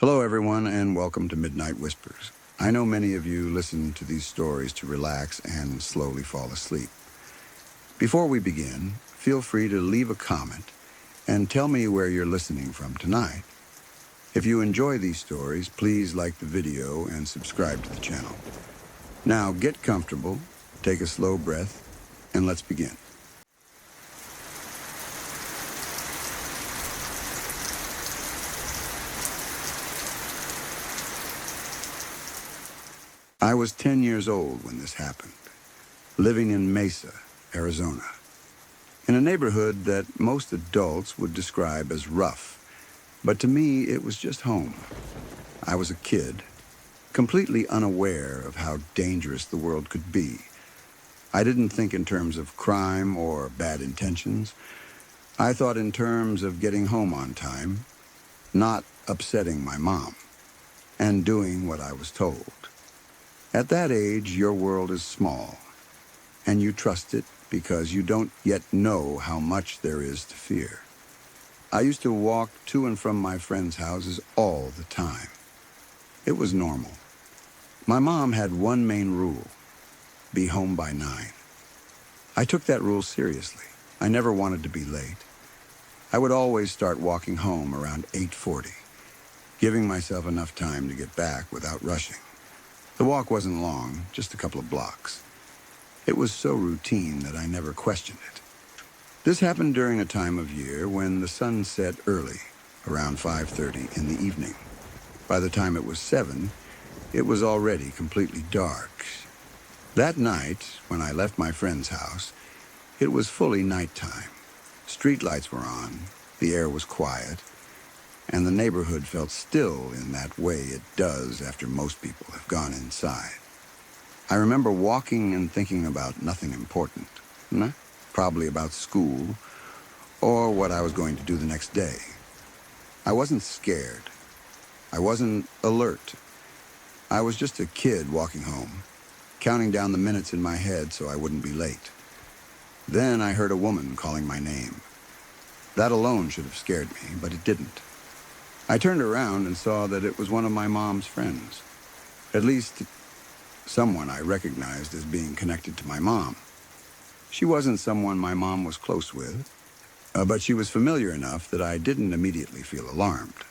Hello, everyone, and welcome to Midnight Whispers. I know many of you listen to these stories to relax and slowly fall asleep. Before we begin, feel free to leave a comment and tell me where you're listening from tonight. If you enjoy these stories, please like the video and subscribe to the channel. Now, get comfortable, take a slow breath, and let's begin. I was 10 years old when this happened, living in Mesa, Arizona, in a neighborhood that most adults would describe as rough, but to me it was just home. I was a kid, completely unaware of how dangerous the world could be. I didn't think in terms of crime or bad intentions. I thought in terms of getting home on time, not upsetting my mom, and doing what I was told. At that age, your world is small, and you trust it because you don't yet know how much there is to fear. I used to walk to and from my friends' houses all the time. It was normal. My mom had one main rule: be home by 9. I took that rule seriously. I never wanted to be late. I would always start walking home around 8:40, giving myself enough time to get back without rushing. The walk wasn't long, just a couple of blocks. It was so routine that I never questioned it. This happened during a time of year when the sun set early, around 5:30 in the evening. By the time it was 7, it was already completely dark. That night, when I left my friend's house, it was fully nighttime. Streetlights were on, the air was quiet, and the neighborhood felt still in that way it does after most people have gone inside. I remember walking and thinking about nothing important, probably about school or what I was going to do the next day. I wasn't scared. I wasn't alert. I was just a kid walking home, counting down the minutes in my head so I wouldn't be late. Then I heard a woman calling my name. That alone should have scared me, but it didn't. I turned around and saw that it was one of my mom's friends. At least, someone I recognized as being connected to my mom. She wasn't someone my mom was close with, but she was familiar enough that I didn't immediately feel alarmed.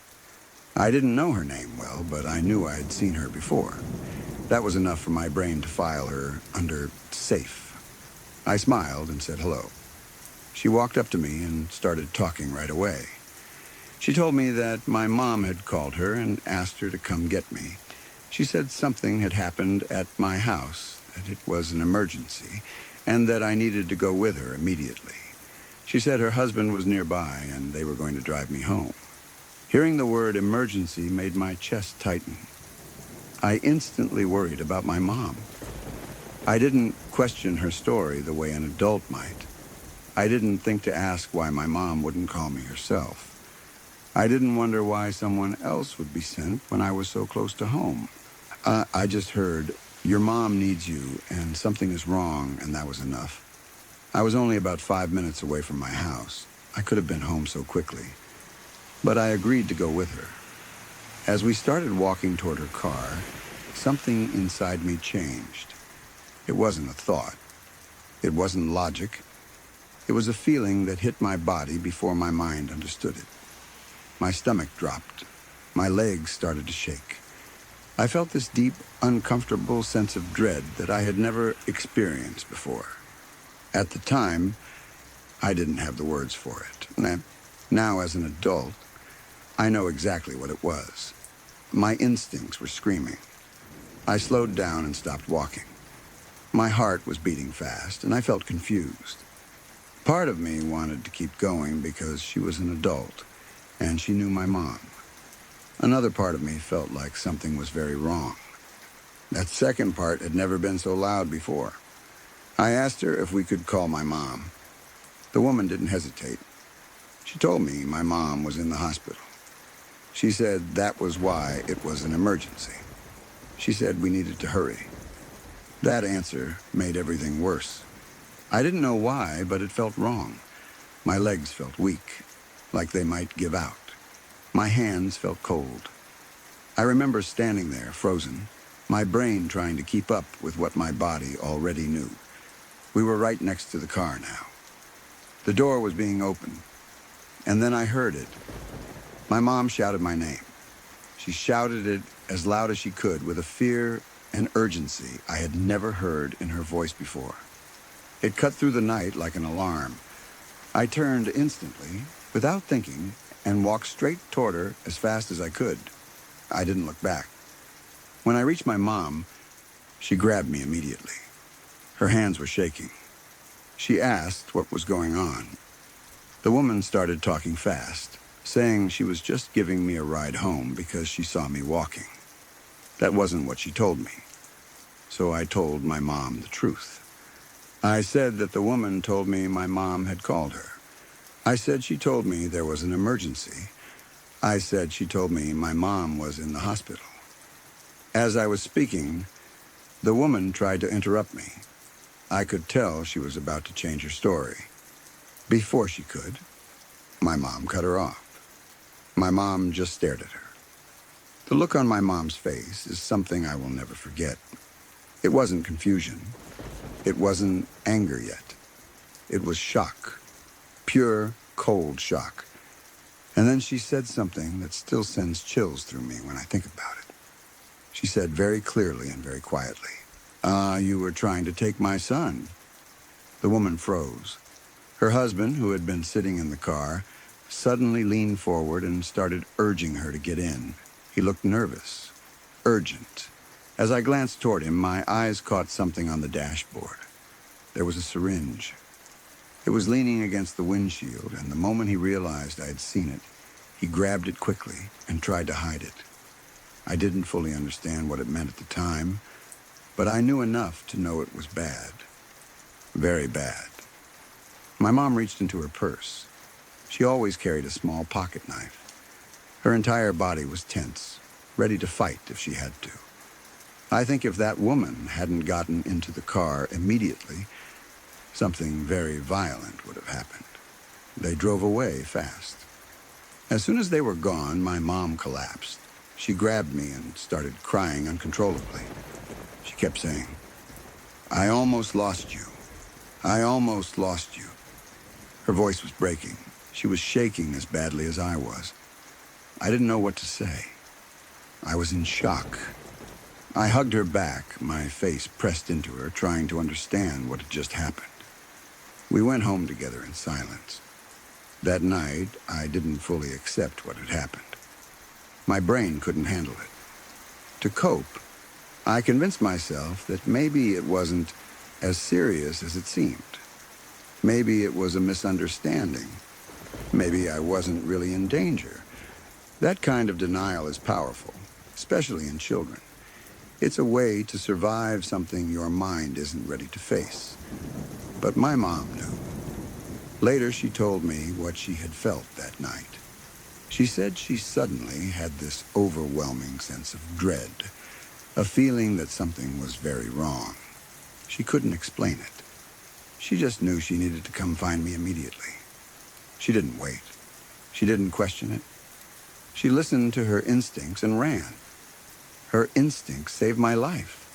I didn't know her name well, but I knew I had seen her before. That was enough for my brain to file her under safe. I smiled and said hello. She walked up to me and started talking right away. She told me that my mom had called her and asked her to come get me. She said something had happened at my house, that it was an emergency, and that I needed to go with her immediately. She said her husband was nearby and they were going to drive me home. Hearing the word emergency made my chest tighten. I instantly worried about my mom. I didn't question her story the way an adult might. I didn't think to ask why my mom wouldn't call me herself. I didn't wonder why someone else would be sent when I was so close to home. I just heard, "Your mom needs you, and something is wrong," and that was enough. I was only about 5 minutes away from my house. I could have been home so quickly. But I agreed to go with her. As we started walking toward her car, something inside me changed. It wasn't a thought. It wasn't logic. It was a feeling that hit my body before my mind understood it. My stomach dropped. My legs started to shake. I felt this deep, uncomfortable sense of dread that I had never experienced before. At the time, I didn't have the words for it. Now, as an adult, I know exactly what it was. My instincts were screaming. I slowed down and stopped walking. My heart was beating fast, and I felt confused. Part of me wanted to keep going because she was an adult, and she knew my mom. Another part of me felt like something was very wrong. That second part had never been so loud before. I asked her if we could call my mom. The woman didn't hesitate. She told me my mom was in the hospital. She said that was why it was an emergency. She said we needed to hurry. That answer made everything worse. I didn't know why, but it felt wrong. My legs felt weak, like they might give out. My hands felt cold. I remember standing there, frozen, my brain trying to keep up with what my body already knew. We were right next to the car now. The door was being opened, and then I heard it. My mom shouted my name. She shouted it as loud as she could with a fear and urgency I had never heard in her voice before. It cut through the night like an alarm. I turned instantly, without thinking, and walked straight toward her as fast as I could. I didn't look back. When I reached my mom, she grabbed me immediately. Her hands were shaking. She asked what was going on. The woman started talking fast, saying she was just giving me a ride home because she saw me walking. That wasn't what she told me, so I told my mom the truth. I said that the woman told me my mom had called her. I said she told me there was an emergency. I said she told me my mom was in the hospital. As I was speaking, the woman tried to interrupt me. I could tell she was about to change her story. Before she could, my mom cut her off. My mom just stared at her. The look on my mom's face is something I will never forget. It wasn't confusion. It wasn't anger yet. It was shock. Pure, cold shock. And then she said something that still sends chills through me when I think about it. She said very clearly and very quietly, you were trying to take my son." The woman froze. Her husband, who had been sitting in the car, suddenly leaned forward and started urging her to get in. He looked nervous, urgent. As I glanced toward him, my eyes caught something on the dashboard. There was a syringe. It was leaning against the windshield, and the moment he realized I had seen it, he grabbed it quickly and tried to hide it. I didn't fully understand what it meant at the time, but I knew enough to know it was bad. Very bad. My mom reached into her purse. She always carried a small pocket knife. Her entire body was tense, ready to fight if she had to. I think if that woman hadn't gotten into the car immediately, something very violent would have happened. They drove away fast. As soon as they were gone, my mom collapsed. She grabbed me and started crying uncontrollably. She kept saying, "I almost lost you. I almost lost you." Her voice was breaking. She was shaking as badly as I was. I didn't know what to say. I was in shock. I hugged her back, my face pressed into her, trying to understand what had just happened. We went home together in silence. That night, I didn't fully accept what had happened. My brain couldn't handle it. To cope, I convinced myself that maybe it wasn't as serious as it seemed. Maybe it was a misunderstanding. Maybe I wasn't really in danger. That kind of denial is powerful, especially in children. It's a way to survive something your mind isn't ready to face. But my mom knew. Later, she told me what she had felt that night. She said she suddenly had this overwhelming sense of dread, a feeling that something was very wrong. She couldn't explain it. She just knew she needed to come find me immediately. She didn't wait. She didn't question it. She listened to her instincts and ran. Her instincts saved my life.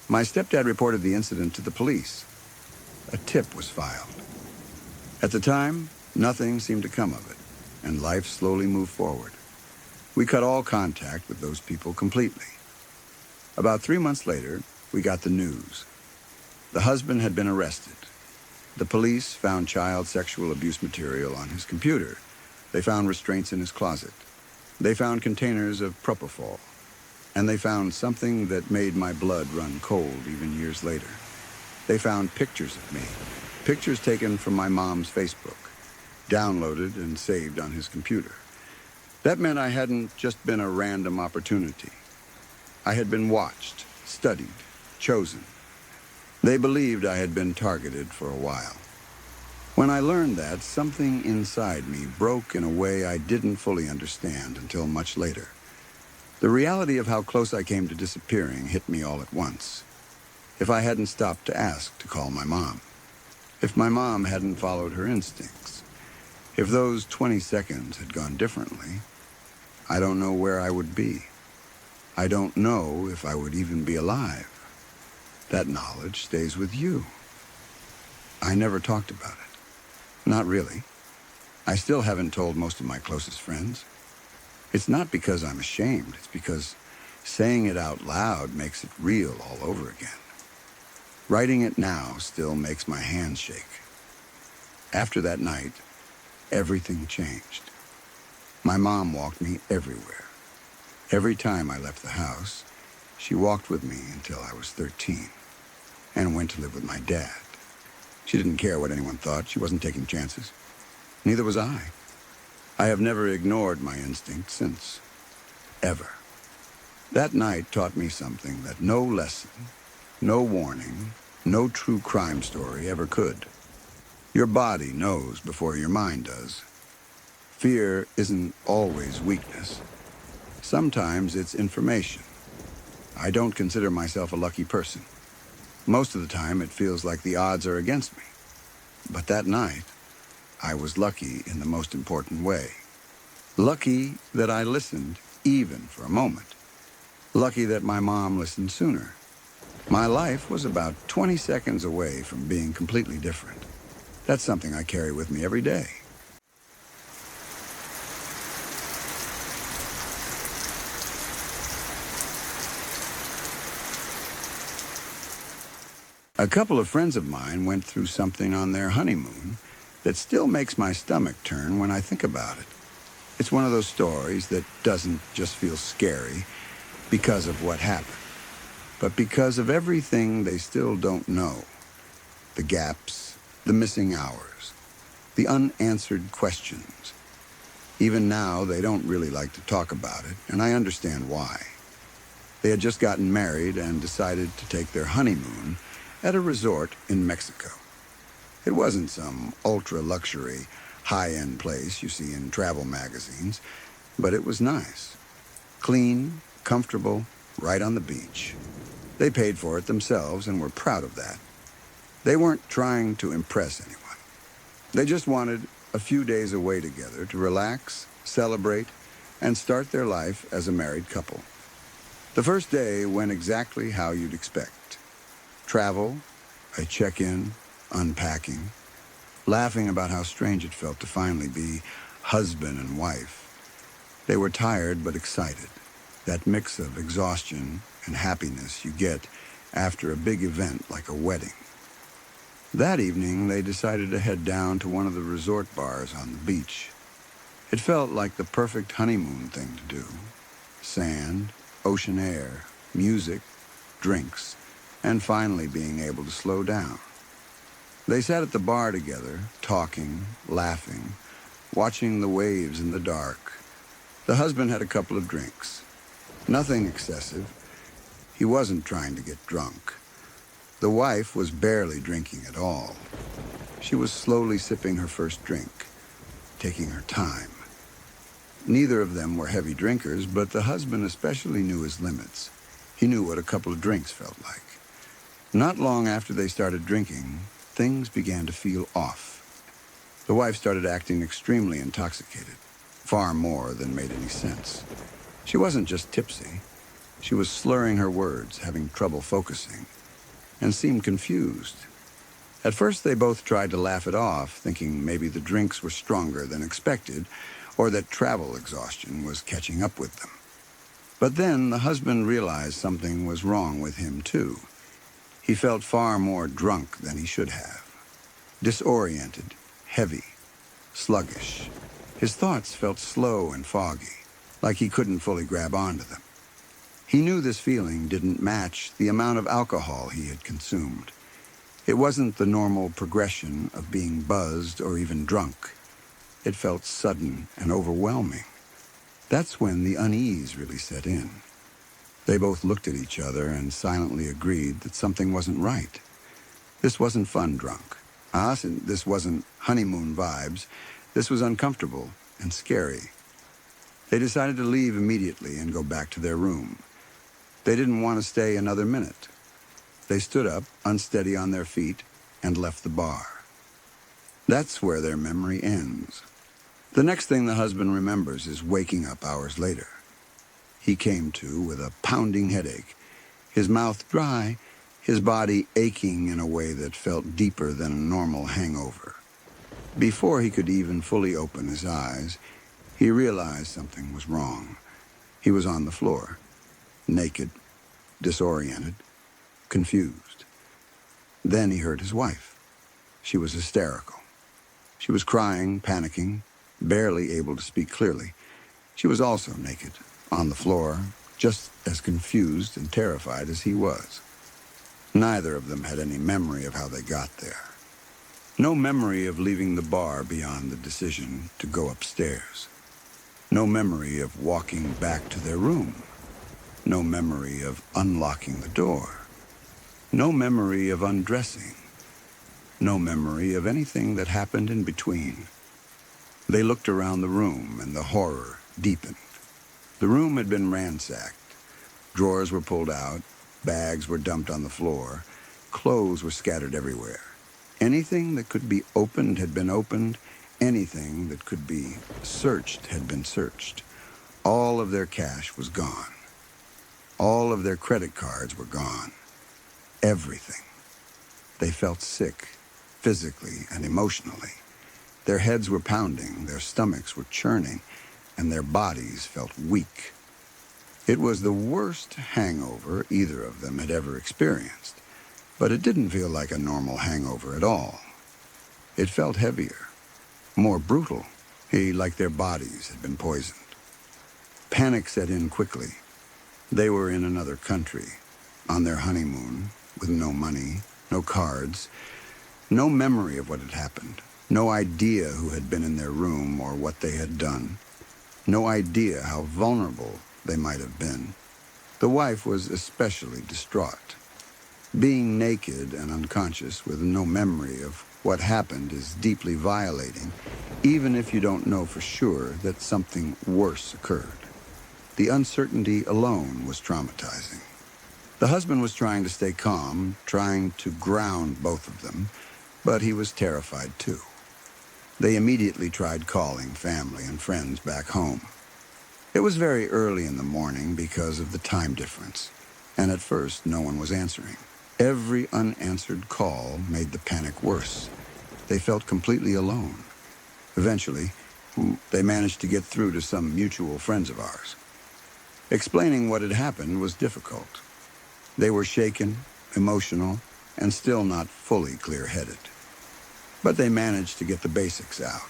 My stepdad reported the incident to the police. A tip was filed. At the time, nothing seemed to come of it, and life slowly moved forward. We cut all contact with those people completely. About 3 months later, we got the news. The husband had been arrested. The police found child sexual abuse material on his computer. They found restraints in his closet. They found containers of propofol. And they found something that made my blood run cold even years later. They found pictures of me, pictures taken from my mom's Facebook, downloaded and saved on his computer. That meant I hadn't just been a random opportunity. I had been watched, studied, chosen. They believed I had been targeted for a while. When I learned that, something inside me broke in a way I didn't fully understand until much later. The reality of how close I came to disappearing hit me all at once. If I hadn't stopped to ask to call my mom, if my mom hadn't followed her instincts, if those 20 seconds had gone differently, I don't know where I would be. I don't know if I would even be alive. That knowledge stays with you. I never talked about it. Not really. I still haven't told most of my closest friends. It's not because I'm ashamed. It's because saying it out loud makes it real all over again. Writing it now still makes my hands shake. After that night, everything changed. My mom walked me everywhere. Every time I left the house, she walked with me until I was 13 and went to live with my dad. She didn't care what anyone thought. She wasn't taking chances. Neither was I. I have never ignored my instinct since. Ever. That night taught me something that no lesson, no warning, no true crime story ever could. Your body knows before your mind does. Fear isn't always weakness. Sometimes it's information. I don't consider myself a lucky person. Most of the time it feels like the odds are against me. But that night, I was lucky in the most important way. Lucky that I listened, even for a moment. Lucky that my mom listened sooner. My life was about 20 seconds away from being completely different. That's something I carry with me every day. A couple of friends of mine went through something on their honeymoon that still makes my stomach turn when I think about it. It's one of those stories that doesn't just feel scary because of what happened, but because of everything they still don't know. The gaps, the missing hours, the unanswered questions. Even now, they don't really like to talk about it, and I understand why. They had just gotten married and decided to take their honeymoon at a resort in Mexico. It wasn't some ultra-luxury, high-end place you see in travel magazines, but it was nice. Clean, comfortable, right on the beach. They paid for it themselves and were proud of that. They weren't trying to impress anyone. They just wanted a few days away together to relax, celebrate, and start their life as a married couple. The first day went exactly how you'd expect. Travel, a check-in, unpacking, laughing about how strange it felt to finally be husband and wife. They were tired but excited, that mix of exhaustion and happiness you get after a big event like a wedding. That evening, they decided to head down to one of the resort bars on the beach. It felt like the perfect honeymoon thing to do. Sand, ocean air, music, drinks, and finally being able to slow down. They sat at the bar together, talking, laughing, watching the waves in the dark. The husband had a couple of drinks. Nothing excessive. He wasn't trying to get drunk. The wife was barely drinking at all. She was slowly sipping her first drink, taking her time. Neither of them were heavy drinkers, but the husband especially knew his limits. He knew what a couple of drinks felt like. Not long after they started drinking, things began to feel off. The wife started acting extremely intoxicated, far more than made any sense. She wasn't just tipsy. She was slurring her words, having trouble focusing, and seemed confused. At first, they both tried to laugh it off, thinking maybe the drinks were stronger than expected, or that travel exhaustion was catching up with them. But then the husband realized something was wrong with him, too. He felt far more drunk than he should have. Disoriented, heavy, sluggish. His thoughts felt slow and foggy, like he couldn't fully grab onto them. He knew this feeling didn't match the amount of alcohol he had consumed. It wasn't the normal progression of being buzzed or even drunk. It felt sudden and overwhelming. That's when the unease really set in. They both looked at each other and silently agreed that something wasn't right. This wasn't fun drunk. This wasn't honeymoon vibes. This was uncomfortable and scary. They decided to leave immediately and go back to their room. They didn't want to stay another minute. They stood up, unsteady on their feet, and left the bar. That's where their memory ends. The next thing the husband remembers is waking up hours later. he came to with a pounding headache, his mouth dry, his body aching in a way that felt deeper than a normal hangover. Before he could even fully open his eyes, he realized something was wrong. He was on the floor, naked, disoriented, confused. Then he heard his wife. She was hysterical. She was crying, panicking, barely able to speak clearly. She was also naked, on the floor, just as confused and terrified as he was. Neither of them had any memory of how they got there. No memory of leaving the bar beyond the decision to go upstairs. No memory of walking back to their room. No memory of unlocking the door. No memory of undressing. No memory of anything that happened in between. They looked around the room, and the horror deepened. The room had been ransacked. Drawers were pulled out, bags were dumped on the floor, clothes were scattered everywhere. Anything that could be opened had been opened, anything that could be searched had been searched. All of their cash was gone. All of their credit cards were gone. Everything. They felt sick, physically and emotionally. Their heads were pounding, their stomachs were churning, and their bodies felt weak. It was the worst hangover either of them had ever experienced, but it didn't feel like a normal hangover at all. It felt heavier, more brutal, like their bodies had been poisoned. Panic set in quickly. They were in another country, on their honeymoon, with no money, no cards, no memory of what had happened, no idea who had been in their room or what they had done, no idea how vulnerable they might have been. The wife was especially distraught. Being naked and unconscious with no memory of what happened is deeply violating, even if you don't know for sure that something worse occurred. The uncertainty alone was traumatizing. The husband was trying to stay calm, trying to ground both of them, but he was terrified too. They immediately tried calling family and friends back home. It was very early in the morning because of the time difference, and at first no one was answering. Every unanswered call made the panic worse. They felt completely alone. Eventually, they managed to get through to some mutual friends of ours. Explaining what had happened was difficult. They were shaken, emotional, and still not fully clear-headed. But they managed to get the basics out.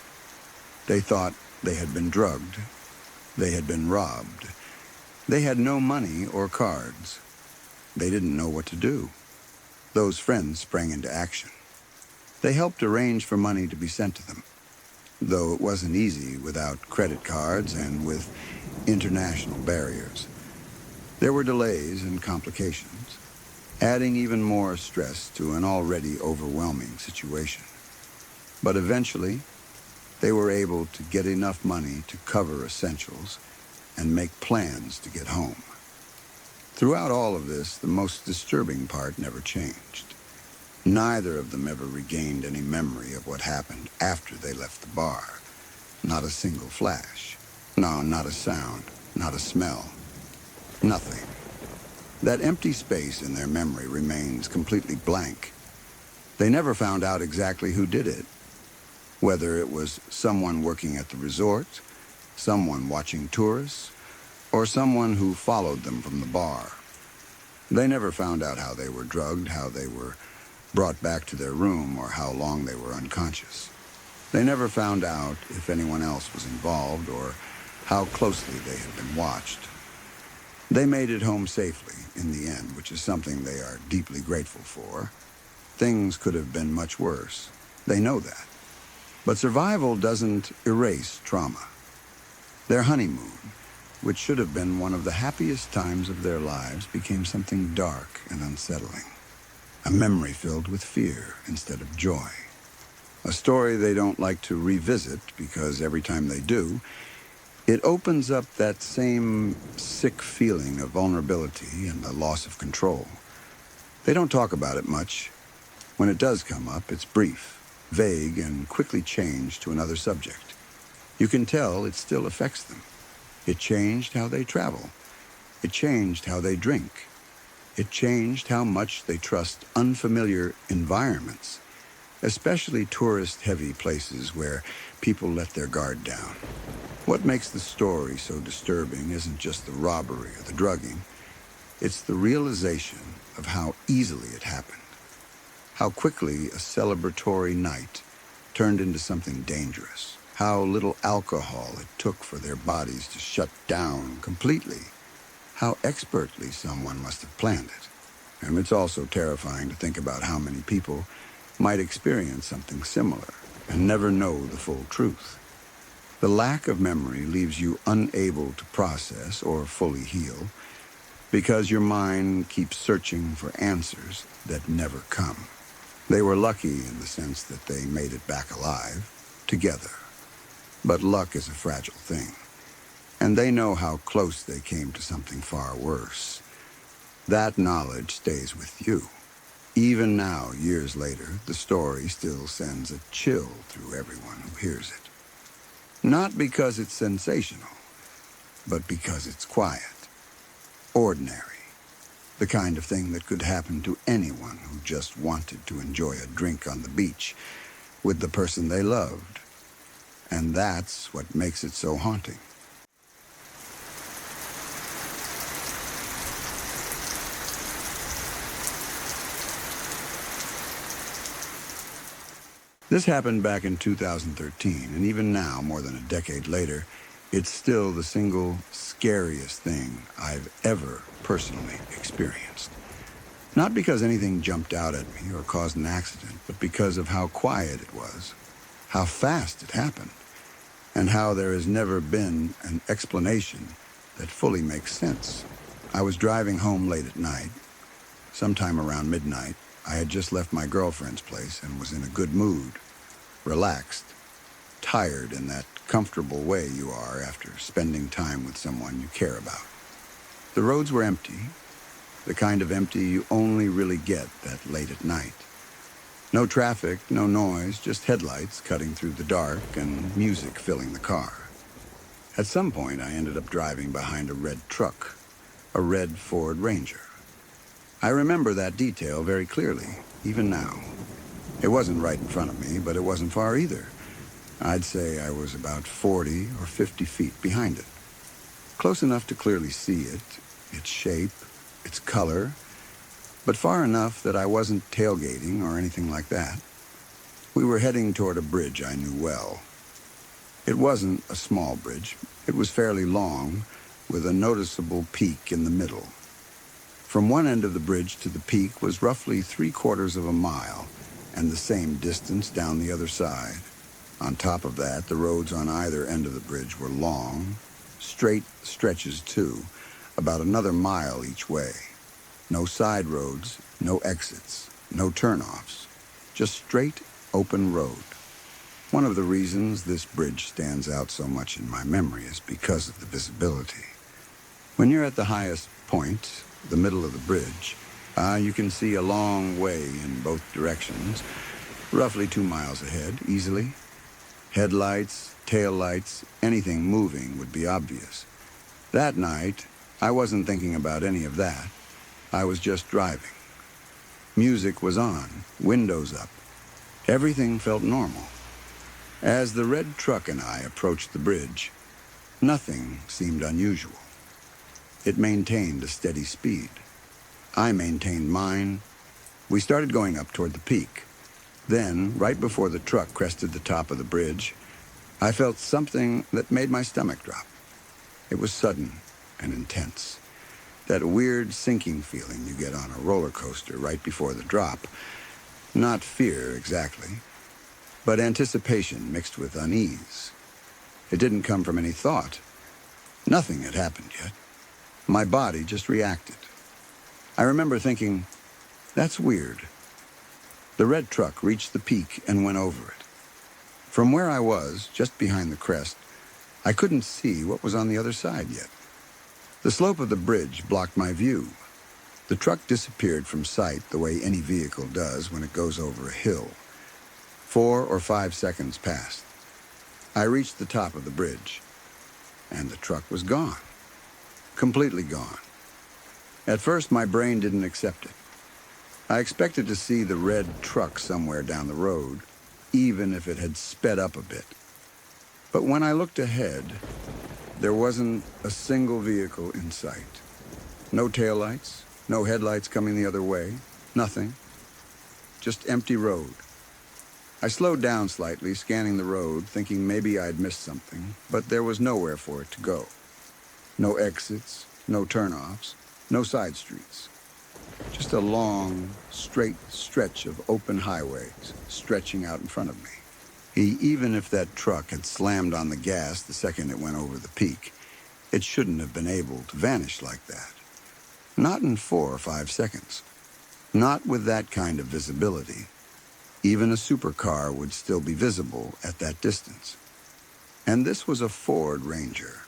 They thought they had been drugged. They had been robbed. They had no money or cards. They didn't know what to do. Those friends sprang into action. They helped arrange for money to be sent to them, though it wasn't easy without credit cards and with international barriers. There were delays and complications, adding even more stress to an already overwhelming situation. But eventually, they were able to get enough money to cover essentials and make plans to get home. Throughout all of this, the most disturbing part never changed. Neither of them ever regained any memory of what happened after they left the bar. Not a single flash. No, not a sound, not a smell. Nothing. That empty space in their memory remains completely blank. They never found out exactly who did it. Whether it was someone working at the resort, someone watching tourists, or someone who followed them from the bar. They never found out how they were drugged, how they were brought back to their room, or how long they were unconscious. They never found out if anyone else was involved or how closely they had been watched. They made it home safely in the end, which is something they are deeply grateful for. Things could have been much worse. They know that. But survival doesn't erase trauma. Their honeymoon, which should have been one of the happiest times of their lives, became something dark and unsettling. A memory filled with fear instead of joy. A story they don't like to revisit because every time they do, it opens up that same sick feeling of vulnerability and the loss of control. They don't talk about it much. When it does come up, it's brief, vague, and quickly changed to another subject. You can tell it still affects them. It changed how they travel. It changed how they drink. It changed how much they trust unfamiliar environments, especially tourist-heavy places where people let their guard down. What makes the story so disturbing isn't just the robbery or the drugging. It's the realization of how easily it happened, how quickly a celebratory night turned into something dangerous, how little alcohol it took for their bodies to shut down completely, how expertly someone must have planned it. And it's also terrifying to think about how many people might experience something similar and never know the full truth. The lack of memory leaves you unable to process or fully heal because your mind keeps searching for answers that never come. They were lucky in the sense that they made it back alive, together. But luck is a fragile thing, and they know how close they came to something far worse. That knowledge stays with you. Even now, years later, the story still sends a chill through everyone who hears it. Not because it's sensational, but because it's quiet, ordinary, the kind of thing that could happen to anyone who just wanted to enjoy a drink on the beach with the person they loved. And that's what makes it so haunting. This happened back in 2013, and even now, more than a decade later, it's still the single scariest thing I've ever personally experienced. Not because anything jumped out at me or caused an accident, but because of how quiet it was, how fast it happened, and how there has never been an explanation that fully makes sense. I was driving home late at night. Sometime around midnight, I had just left my girlfriend's place and was in a good mood, relaxed, tired in that comfortable way you are after spending time with someone you care about. The roads were empty, the kind of empty you only really get that late at night. No traffic, no noise, just headlights cutting through the dark and music filling the car. At some point, I ended up driving behind a red truck, a red Ford Ranger. I remember that detail very clearly, even now. It wasn't right in front of me, but it wasn't far either. I'd say I was about 40 or 50 feet behind it. Close enough to clearly see it, its shape, its color, but far enough that I wasn't tailgating or anything like that. We were heading toward a bridge I knew well. It wasn't a small bridge. It was fairly long, with a noticeable peak in the middle. From one end of the bridge to the peak was roughly 3/4 of a mile, and the same distance down the other side. On top of that, the roads on either end of the bridge were long, straight stretches too, about another mile each way. No side roads, no exits, no turnoffs, just straight, open road. One of the reasons this bridge stands out so much in my memory is because of the visibility. When you're at the highest point, the middle of the bridge, you can see a long way in both directions, roughly 2 miles ahead, easily. Headlights, taillights, anything moving would be obvious. That night, I wasn't thinking about any of that. I was just driving. Music was on, windows up. Everything felt normal. As the red truck and I approached the bridge, nothing seemed unusual. It maintained a steady speed. I maintained mine. We started going up toward the peak. Then, right before the truck crested the top of the bridge, I felt something that made my stomach drop. It was sudden and intense. That weird sinking feeling you get on a roller coaster right before the drop. Not fear, exactly, but anticipation mixed with unease. It didn't come from any thought. Nothing had happened yet. My body just reacted. I remember thinking, that's weird. The red truck reached the peak and went over it. From where I was, just behind the crest, I couldn't see what was on the other side yet. The slope of the bridge blocked my view. The truck disappeared from sight the way any vehicle does when it goes over a hill. 4 or 5 seconds passed. I reached the top of the bridge, and the truck was gone. Completely gone. At first, my brain didn't accept it. I expected to see the red truck somewhere down the road, even if it had sped up a bit. But when I looked ahead, there wasn't a single vehicle in sight. No taillights, no headlights coming the other way, nothing. Just empty road. I slowed down slightly, scanning the road, thinking maybe I'd missed something, but there was nowhere for it to go. No exits, no turnoffs, no side streets. Just a long, straight stretch of open highways stretching out in front of me. Even if that truck had slammed on the gas the second it went over the peak, it shouldn't have been able to vanish like that. Not in 4 or 5 seconds. Not with that kind of visibility. Even a supercar would still be visible at that distance. And this was a Ford Ranger,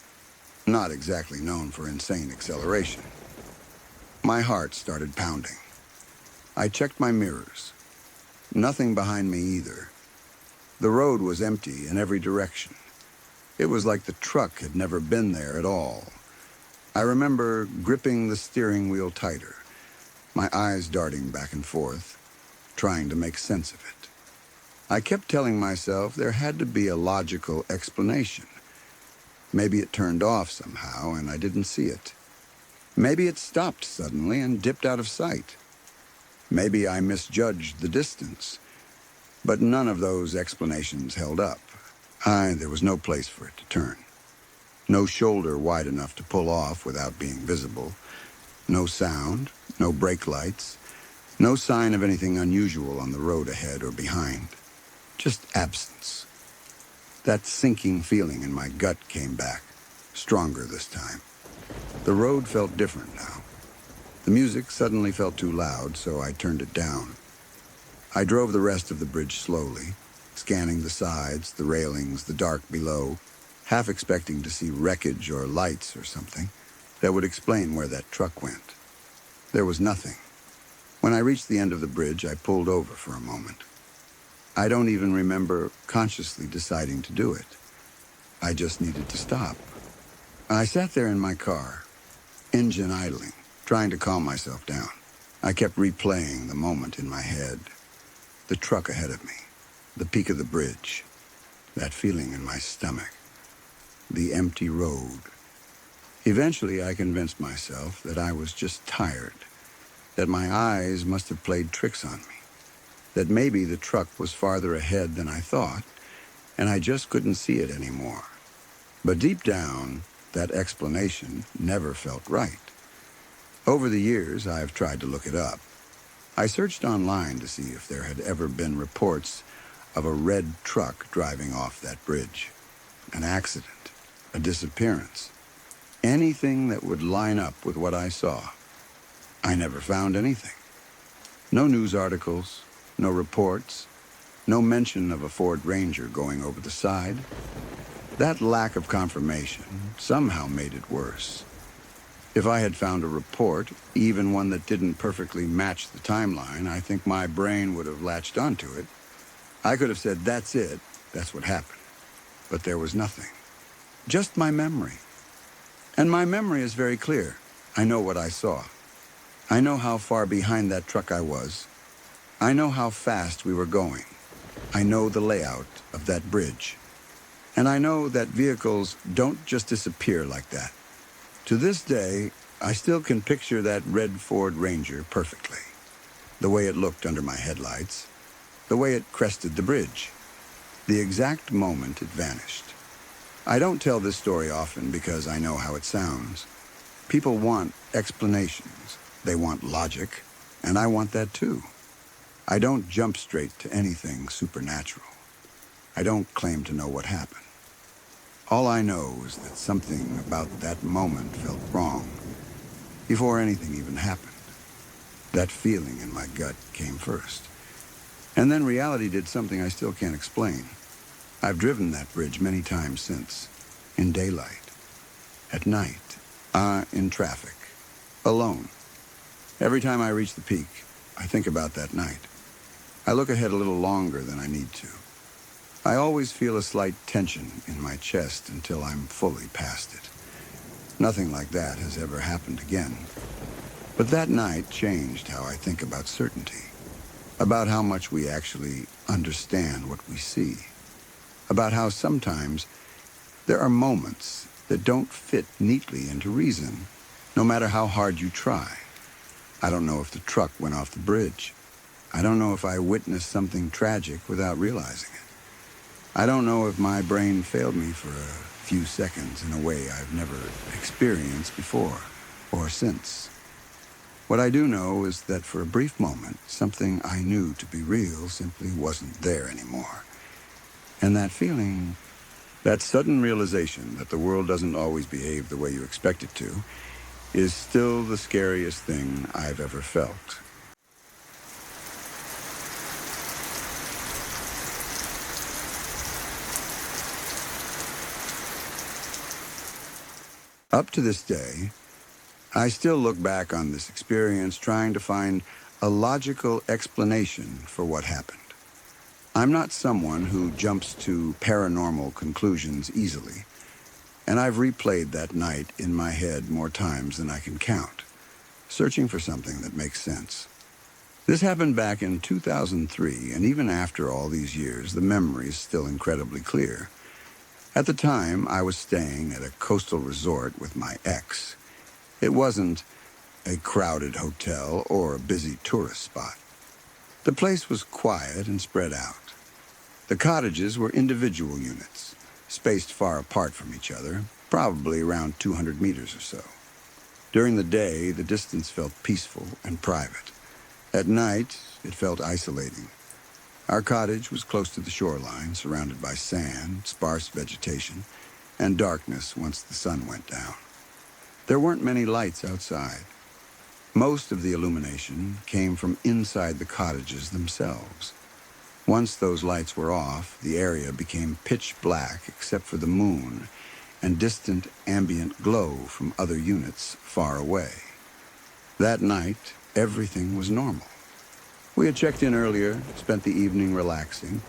not exactly known for insane acceleration. My heart started pounding. I checked my mirrors. Nothing behind me either. The road was empty in every direction. It was like the truck had never been there at all. I remember gripping the steering wheel tighter, my eyes darting back and forth, trying to make sense of it. I kept telling myself there had to be a logical explanation. Maybe it turned off somehow and I didn't see it. Maybe it stopped suddenly and dipped out of sight. Maybe I misjudged the distance. But none of those explanations held up. There was no place for it to turn. No shoulder wide enough to pull off without being visible. No sound, no brake lights, no sign of anything unusual on the road ahead or behind. Just absence. That sinking feeling in my gut came back, stronger this time. The road felt different now. The music suddenly felt too loud, so I turned it down. I drove the rest of the bridge slowly, scanning the sides, the railings, the dark below, half expecting to see wreckage or lights or something that would explain where that truck went. There was nothing. When I reached the end of the bridge, I pulled over for a moment. I don't even remember consciously deciding to do it. I just needed to stop. I sat there in my car, engine idling, trying to calm myself down. I kept replaying the moment in my head. The truck ahead of me, the peak of the bridge, that feeling in my stomach, the empty road. Eventually, I convinced myself that I was just tired, that my eyes must have played tricks on me, that maybe the truck was farther ahead than I thought, and I just couldn't see it anymore. But deep down, that explanation never felt right. Over the years, I've tried to look it up. I searched online to see if there had ever been reports of a red truck driving off that bridge. An accident, a disappearance, anything that would line up with what I saw. I never found anything. No news articles, no reports, no mention of a Ford Ranger going over the side. That lack of confirmation somehow made it worse. If I had found a report, even one that didn't perfectly match the timeline, I think my brain would have latched onto it. I could have said, that's it, that's what happened. But there was nothing. Just my memory. And my memory is very clear. I know what I saw. I know how far behind that truck I was. I know how fast we were going. I know the layout of that bridge. And I know that vehicles don't just disappear like that. To this day, I still can picture that red Ford Ranger perfectly. The way it looked under my headlights, the way it crested the bridge, the exact moment it vanished. I don't tell this story often because I know how it sounds. People want explanations. They want logic, and I want that too. I don't jump straight to anything supernatural. I don't claim to know what happened. All I know is that something about that moment felt wrong before anything even happened. That feeling in my gut came first. And then reality did something I still can't explain. I've driven that bridge many times since, in daylight, at night, in traffic, alone. Every time I reach the peak, I think about that night. I look ahead a little longer than I need to. I always feel a slight tension in my chest until I'm fully past it. Nothing like that has ever happened again. But that night changed how I think about certainty, about how much we actually understand what we see, about how sometimes there are moments that don't fit neatly into reason, no matter how hard you try. I don't know if the truck went off the bridge. I don't know if I witnessed something tragic without realizing it. I don't know if my brain failed me for a few seconds in a way I've never experienced before or since. What I do know is that for a brief moment, something I knew to be real simply wasn't there anymore. And that feeling, that sudden realization that the world doesn't always behave the way you expect it to, is still the scariest thing I've ever felt. Up to this day, I still look back on this experience trying to find a logical explanation for what happened. I'm not someone who jumps to paranormal conclusions easily, and I've replayed that night in my head more times than I can count, searching for something that makes sense. This happened back in 2003, and even after all these years, the memory is still incredibly clear. At the time, I was staying at a coastal resort with my ex. It wasn't a crowded hotel or a busy tourist spot. The place was quiet and spread out. The cottages were individual units, spaced far apart from each other, probably around 200 meters or so. During the day, the distance felt peaceful and private. At night, it felt isolating. Our cottage was close to the shoreline, surrounded by sand, sparse vegetation, and darkness once the sun went down. There weren't many lights outside. Most of the illumination came from inside the cottages themselves. Once those lights were off, the area became pitch black except for the moon and distant ambient glow from other units far away. That night, everything was normal. We had checked in earlier, spent the evening relaxing,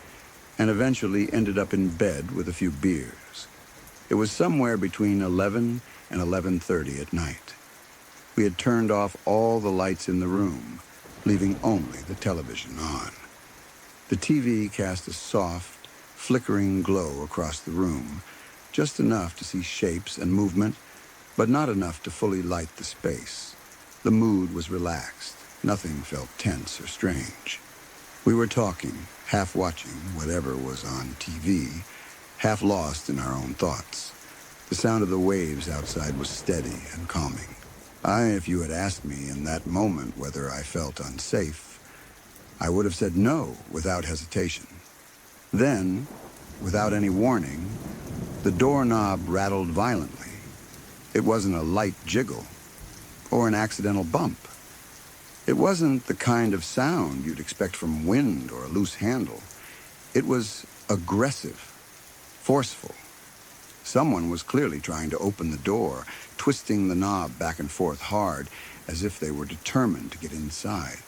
and eventually ended up in bed with a few beers. It was somewhere between 11 and 11:30 at night. We had turned off all the lights in the room, leaving only the television on. The TV cast a soft, flickering glow across the room, just enough to see shapes and movement, but not enough to fully light the space. The mood was relaxed. Nothing felt tense or strange. We were talking, half watching whatever was on TV, half lost in our own thoughts. The sound of the waves outside was steady and calming. If you had asked me in that moment whether I felt unsafe, I would have said no without hesitation. Then, without any warning, the doorknob rattled violently. It wasn't a light jiggle or an accidental bump. It wasn't the kind of sound you'd expect from wind or a loose handle. It was aggressive, forceful. Someone was clearly trying to open the door, twisting the knob back and forth hard, as if they were determined to get inside.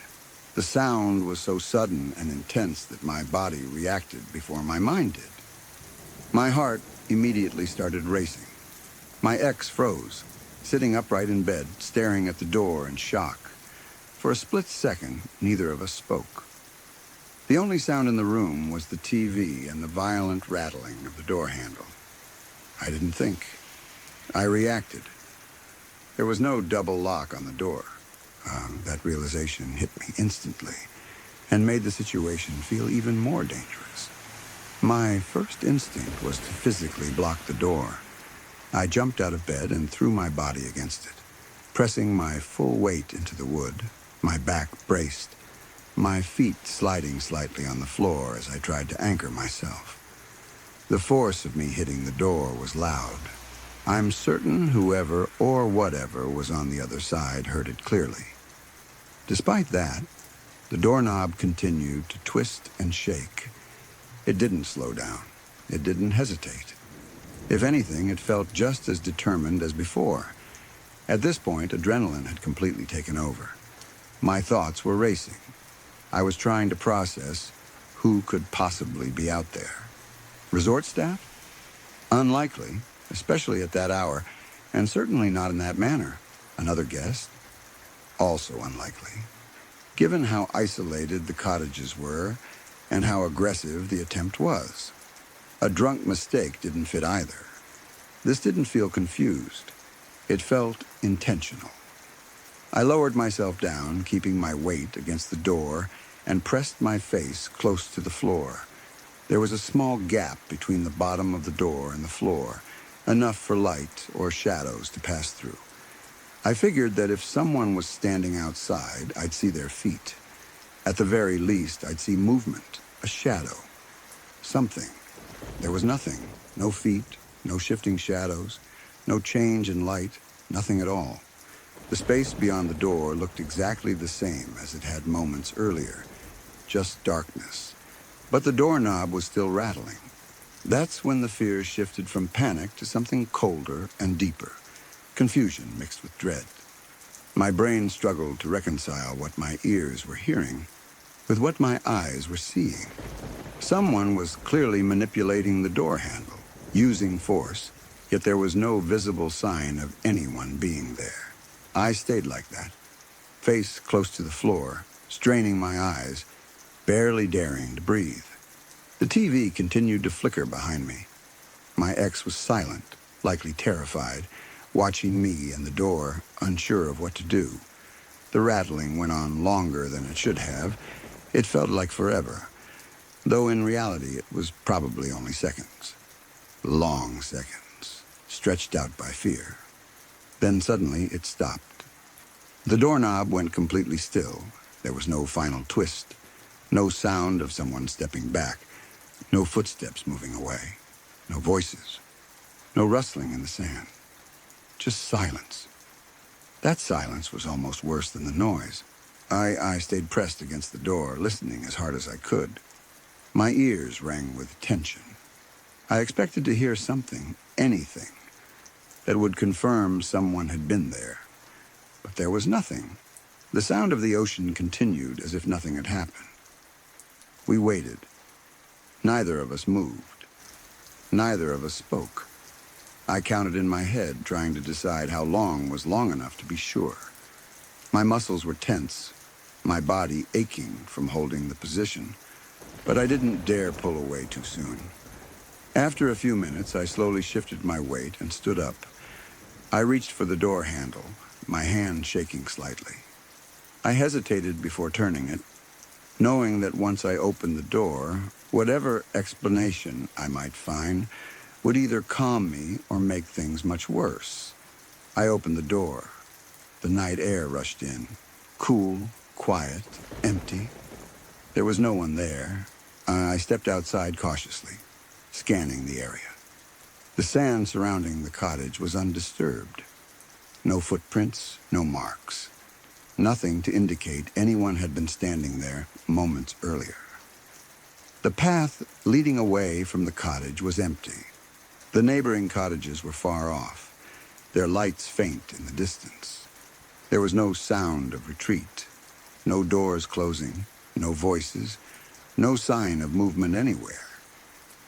The sound was so sudden and intense that my body reacted before my mind did. My heart immediately started racing. My ex froze, sitting upright in bed, staring at the door in shock. For a split second, neither of us spoke. The only sound in the room was the TV and the violent rattling of the door handle. I didn't think. I reacted. There was no double lock on the door. That realization hit me instantly and made the situation feel even more dangerous. My first instinct was to physically block the door. I jumped out of bed and threw my body against it, pressing my full weight into the wood, my back braced, my feet sliding slightly on the floor as I tried to anchor myself. The force of me hitting the door was loud. I'm certain whoever or whatever was on the other side heard it clearly. Despite that, the doorknob continued to twist and shake. It didn't slow down. It didn't hesitate. If anything, it felt just as determined as before. At this point, adrenaline had completely taken over. My thoughts were racing. I was trying to process who could possibly be out there. Resort staff? Unlikely, especially at that hour, and certainly not in that manner. Another guest? Also unlikely, given how isolated the cottages were and how aggressive the attempt was. A drunk mistake didn't fit either. This didn't feel confused. It felt intentional. I lowered myself down, keeping my weight against the door, and pressed my face close to the floor. There was a small gap between the bottom of the door and the floor, enough for light or shadows to pass through. I figured that if someone was standing outside, I'd see their feet. At the very least, I'd see movement, a shadow, something. There was nothing. No feet, no shifting shadows, no change in light, nothing at all. The space beyond the door looked exactly the same as it had moments earlier, just darkness. But the doorknob was still rattling. That's when the fear shifted from panic to something colder and deeper, confusion mixed with dread. My brain struggled to reconcile what my ears were hearing with what my eyes were seeing. Someone was clearly manipulating the door handle, using force, yet there was no visible sign of anyone being there. I stayed like that, face close to the floor, straining my eyes, barely daring to breathe. The TV continued to flicker behind me. My ex was silent, likely terrified, watching me and the door, unsure of what to do. The rattling went on longer than it should have. It felt like forever, though in reality it was probably only seconds. Long seconds, stretched out by fear. Then suddenly it stopped. The doorknob went completely still. There was no final twist, no sound of someone stepping back, no footsteps moving away, no voices, no rustling in the sand. Just silence. That silence was almost worse than the noise. I stayed pressed against the door, listening as hard as I could. My ears rang with tension. I expected to hear something, anything, that would confirm someone had been there. But there was nothing. The sound of the ocean continued as if nothing had happened. We waited. Neither of us moved. Neither of us spoke. I counted in my head, trying to decide how long was long enough to be sure. My muscles were tense, my body aching from holding the position, but I didn't dare pull away too soon. After a few minutes, I slowly shifted my weight and stood up. I reached for the door handle, my hand shaking slightly. I hesitated before turning it, knowing that once I opened the door, whatever explanation I might find would either calm me or make things much worse. I opened the door. The night air rushed in, cool, quiet, empty. There was no one there. I stepped outside cautiously, scanning the area. The sand surrounding the cottage was undisturbed. No footprints, no marks. Nothing to indicate anyone had been standing there moments earlier. The path leading away from the cottage was empty. The neighboring cottages were far off, their lights faint in the distance. There was no sound of retreat, no doors closing, no voices, no sign of movement anywhere.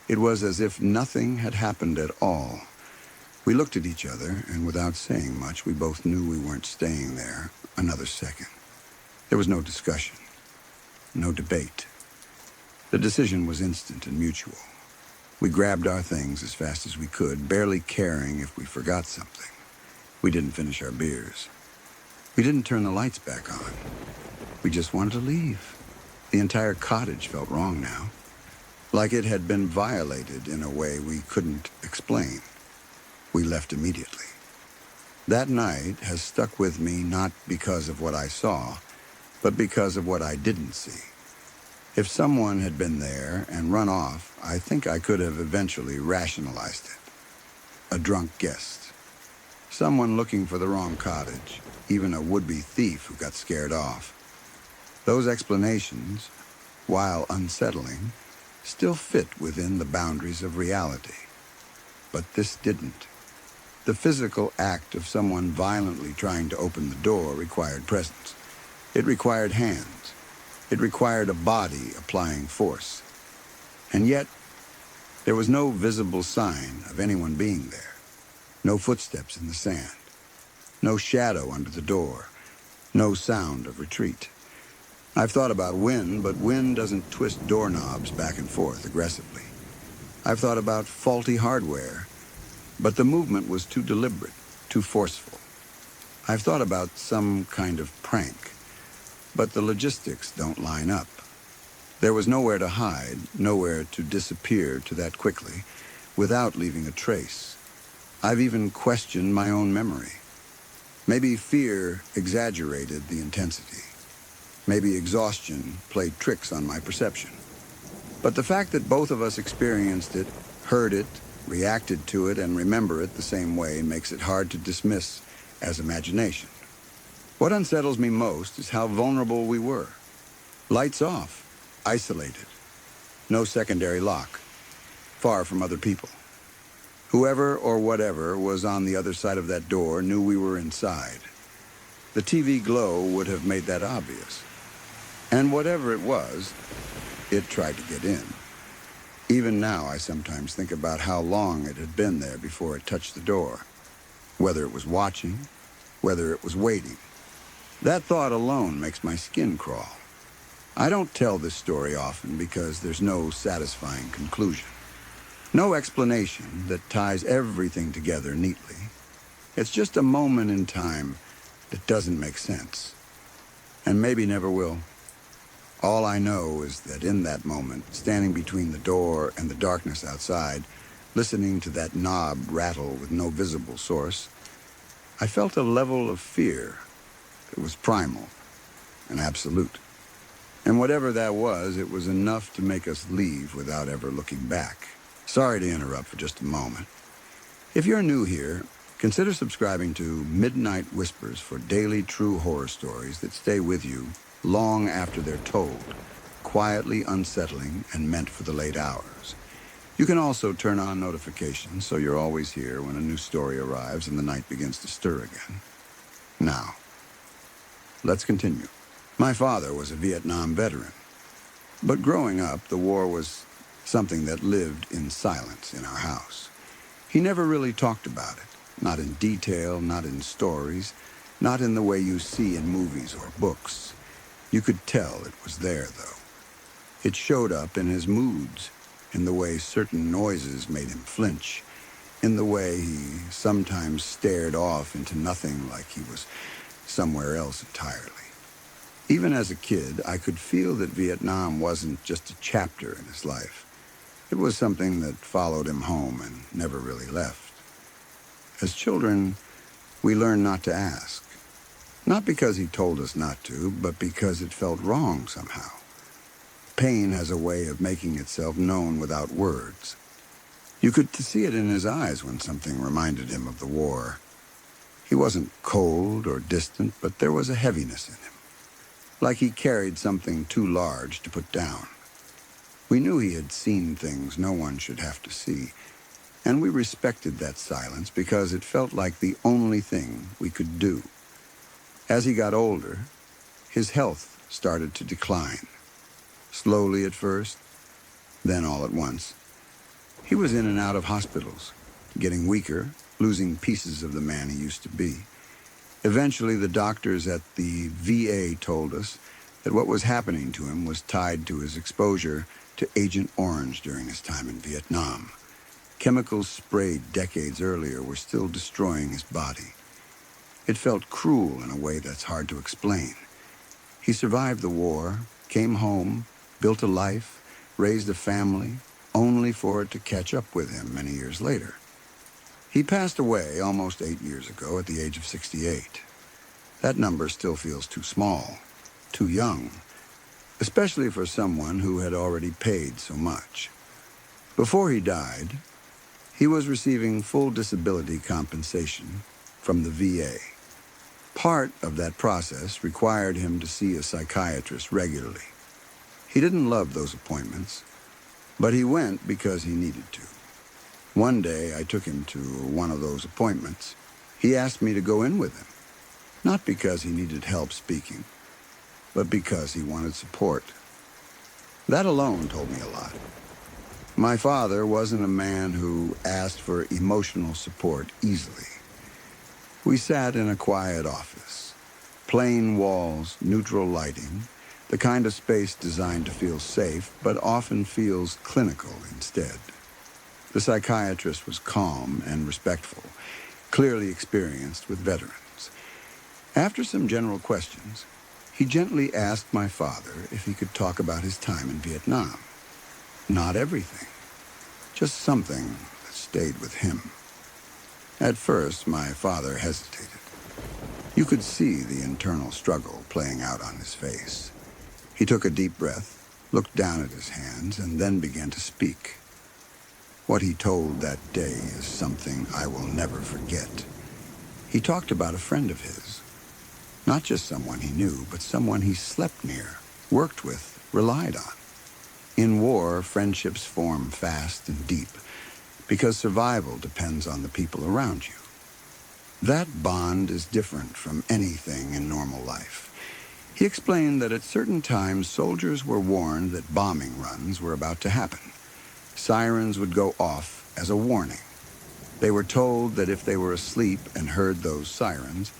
It was as if nothing had happened at all. We looked at each other, and without saying much, we both knew we weren't staying there another second. There was no discussion, no debate. The decision was instant and mutual. We grabbed our things as fast as we could, barely caring if we forgot something. We didn't finish our beers. We didn't turn the lights back on. We just wanted to leave. The entire cottage felt wrong now, like it had been violated in a way we couldn't explain. We left immediately. That night has stuck with me not because of what I saw, but because of what I didn't see. If someone had been there and run off, I think I could have eventually rationalized it. A drunk guest. Someone looking for the wrong cottage. Even a would-be thief who got scared off. Those explanations, while unsettling, still fit within the boundaries of reality. But this didn't. The physical act of someone violently trying to open the door required presence. It required hands. It required a body applying force. And yet, there was no visible sign of anyone being there. No footsteps in the sand. No shadow under the door. No sound of retreat. I've thought about wind, but wind doesn't twist doorknobs back and forth aggressively. I've thought about faulty hardware, but the movement was too deliberate, too forceful. I've thought about some kind of prank, but the logistics don't line up. There was nowhere to hide, nowhere to disappear to that quickly, without leaving a trace. I've even questioned my own memory. Maybe fear exaggerated the intensity. Maybe exhaustion played tricks on my perception. But the fact that both of us experienced it, heard it, reacted to it, and remember it the same way makes it hard to dismiss as imagination. What unsettles me most is how vulnerable we were. Lights off, isolated, no secondary lock, far from other people. Whoever or whatever was on the other side of that door knew we were inside. The TV glow would have made that obvious. And whatever it was, it tried to get in. Even now, I sometimes think about how long it had been there before it touched the door. Whether it was watching, whether it was waiting. That thought alone makes my skin crawl. I don't tell this story often because there's no satisfying conclusion. No explanation that ties everything together neatly. It's just a moment in time that doesn't make sense. And maybe never will. All I know is that in that moment, standing between the door and the darkness outside, listening to that knob rattle with no visible source, I felt a level of fear that was primal and absolute. And whatever that was, it was enough to make us leave without ever looking back. Sorry to interrupt for just a moment. If you're new here, consider subscribing to Midnight Whispers for daily true horror stories that stay with you long after they're told, quietly unsettling and meant for the late hours. You can also turn on notifications so you're always here when a new story arrives and the night begins to stir again. Now, let's continue. My father was a Vietnam veteran, but growing up, the war was something that lived in silence in our house. He never really talked about it, not in detail, not in stories, not in the way you see in movies or books. You could tell it was there, though. It showed up in his moods, in the way certain noises made him flinch, in the way he sometimes stared off into nothing like he was somewhere else entirely. Even as a kid, I could feel that Vietnam wasn't just a chapter in his life. It was something that followed him home and never really left. As children, we learned not to ask. Not because he told us not to, but because it felt wrong somehow. Pain has a way of making itself known without words. You could see it in his eyes when something reminded him of the war. He wasn't cold or distant, but there was a heaviness in him, like he carried something too large to put down. We knew he had seen things no one should have to see, and we respected that silence because it felt like the only thing we could do. As he got older, his health started to decline. Slowly at first, then all at once. He was in and out of hospitals, getting weaker, losing pieces of the man he used to be. Eventually, the doctors at the VA told us that what was happening to him was tied to his exposure to Agent Orange during his time in Vietnam. Chemicals sprayed decades earlier were still destroying his body. It felt cruel in a way that's hard to explain. He survived the war, came home, built a life, raised a family, only for it to catch up with him many years later. He passed away almost 8 years ago at the age of 68. That number still feels too small, too young, especially for someone who had already paid so much. Before he died, he was receiving full disability compensation from the VA. Part of that process required him to see a psychiatrist regularly. He didn't love those appointments, but he went because he needed to. One day, I took him to one of those appointments. He asked me to go in with him, not because he needed help speaking, but because he wanted support. That alone told me a lot. My father wasn't a man who asked for emotional support easily. We sat in a quiet office, Plain walls, neutral lighting, the kind of space designed to feel safe, but often feels clinical instead. The psychiatrist was calm and respectful, clearly experienced with veterans. After some general questions, he gently asked my father if he could talk about his time in Vietnam. Not everything, just something that stayed with him. At first, my father hesitated. You could see the internal struggle playing out on his face. He took a deep breath, looked down at his hands, and then began to speak. What he told that day is something I will never forget. He talked about a friend of his. Not just someone he knew, but someone he slept near, worked with, relied on. In war, friendships form fast and deep, because survival depends on the people around you. That bond is different from anything in normal life. He explained that at certain times, soldiers were warned that bombing runs were about to happen. Sirens would go off as a warning. They were told that if they were asleep and heard those sirens,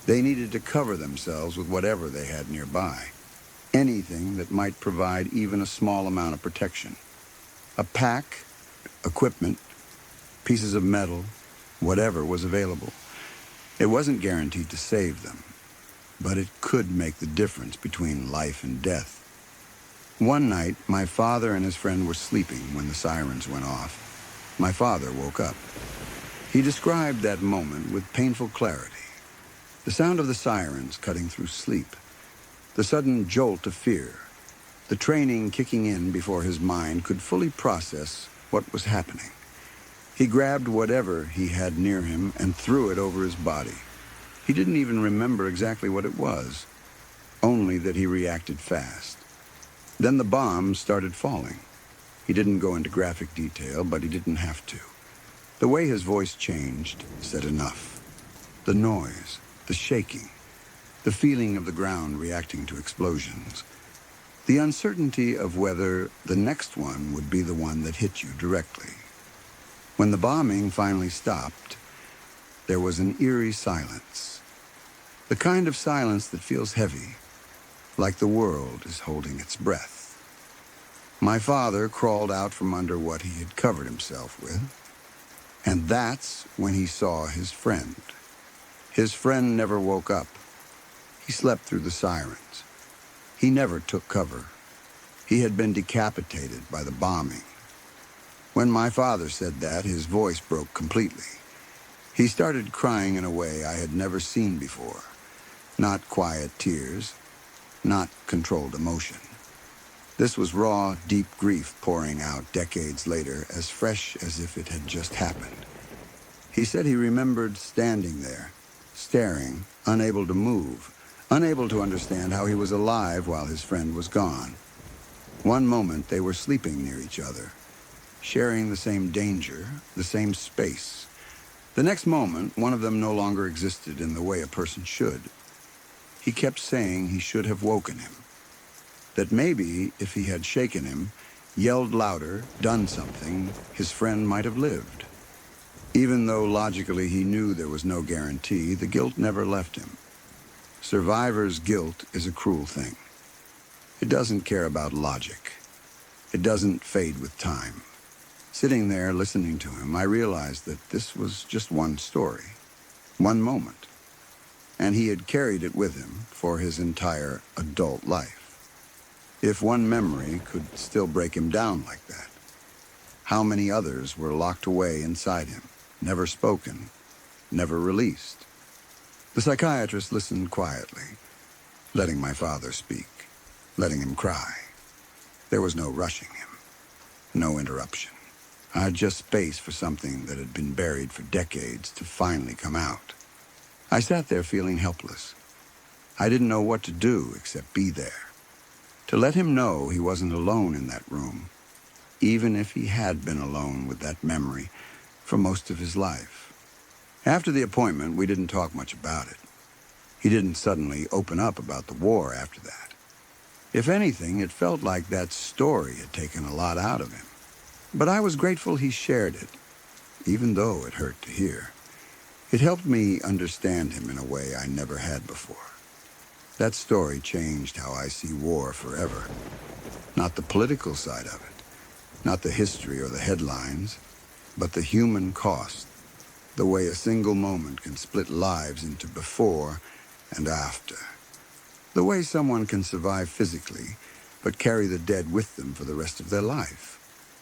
they needed to cover themselves with whatever they had nearby. Anything that might provide even a small amount of protection. A pack, equipment, pieces of metal, whatever was available. It wasn't guaranteed to save them, but it could make the difference between life and death. One night, my father and his friend were sleeping when the sirens went off. My father woke up. He described that moment with painful clarity. The sound of the sirens cutting through sleep. The sudden jolt of fear. The training kicking in before his mind could fully process what was happening. He grabbed whatever he had near him and threw it over his body. He didn't even remember exactly what it was, only that he reacted fast. Then the bombs started falling. He didn't go into graphic detail, but he didn't have to. The way his voice changed said enough. The noise, the shaking, the feeling of the ground reacting to explosions, the uncertainty of whether the next one would be the one that hit you directly. When the bombing finally stopped, there was an eerie silence. The kind of silence that feels heavy, like the world is holding its breath. My father crawled out from under what he had covered himself with, and that's when he saw his friend. His friend never woke up. He slept through the sirens. He never took cover. He had been decapitated by the bombing. When my father said that, his voice broke completely. He started crying in a way I had never seen before. Not quiet tears, not controlled emotion. This was raw, deep grief pouring out decades later, as fresh as if it had just happened. He said he remembered standing there, staring, unable to move, unable to understand how he was alive while his friend was gone. One moment they were sleeping near each other, sharing the same danger, the same space. The next moment, one of them no longer existed in the way a person should. He kept saying he should have woken him. That maybe if he had shaken him, yelled louder, done something, his friend might have lived. Even though logically he knew there was no guarantee, the guilt never left him. Survivor's guilt is a cruel thing. It doesn't care about logic. It doesn't fade with time. Sitting there listening to him, I realized that this was just one story, one moment, and he had carried it with him for his entire adult life. If one memory could still break him down like that, how many others were locked away inside him, never spoken, never released? The psychiatrist listened quietly, letting my father speak, letting him cry. There was no rushing him, no interruption. I had just space for something that had been buried for decades to finally come out. I sat there feeling helpless. I didn't know what to do except be there. To let him know he wasn't alone in that room, even if he had been alone with that memory for most of his life. After the appointment, we didn't talk much about it. He didn't suddenly open up about the war after that. If anything, it felt like that story had taken a lot out of him. But I was grateful he shared it, even though it hurt to hear. It helped me understand him in a way I never had before. That story changed how I see war forever. Not the political side of it, not the history or the headlines, but the human cost, the way a single moment can split lives into before and after. The way someone can survive physically, but carry the dead with them for the rest of their life.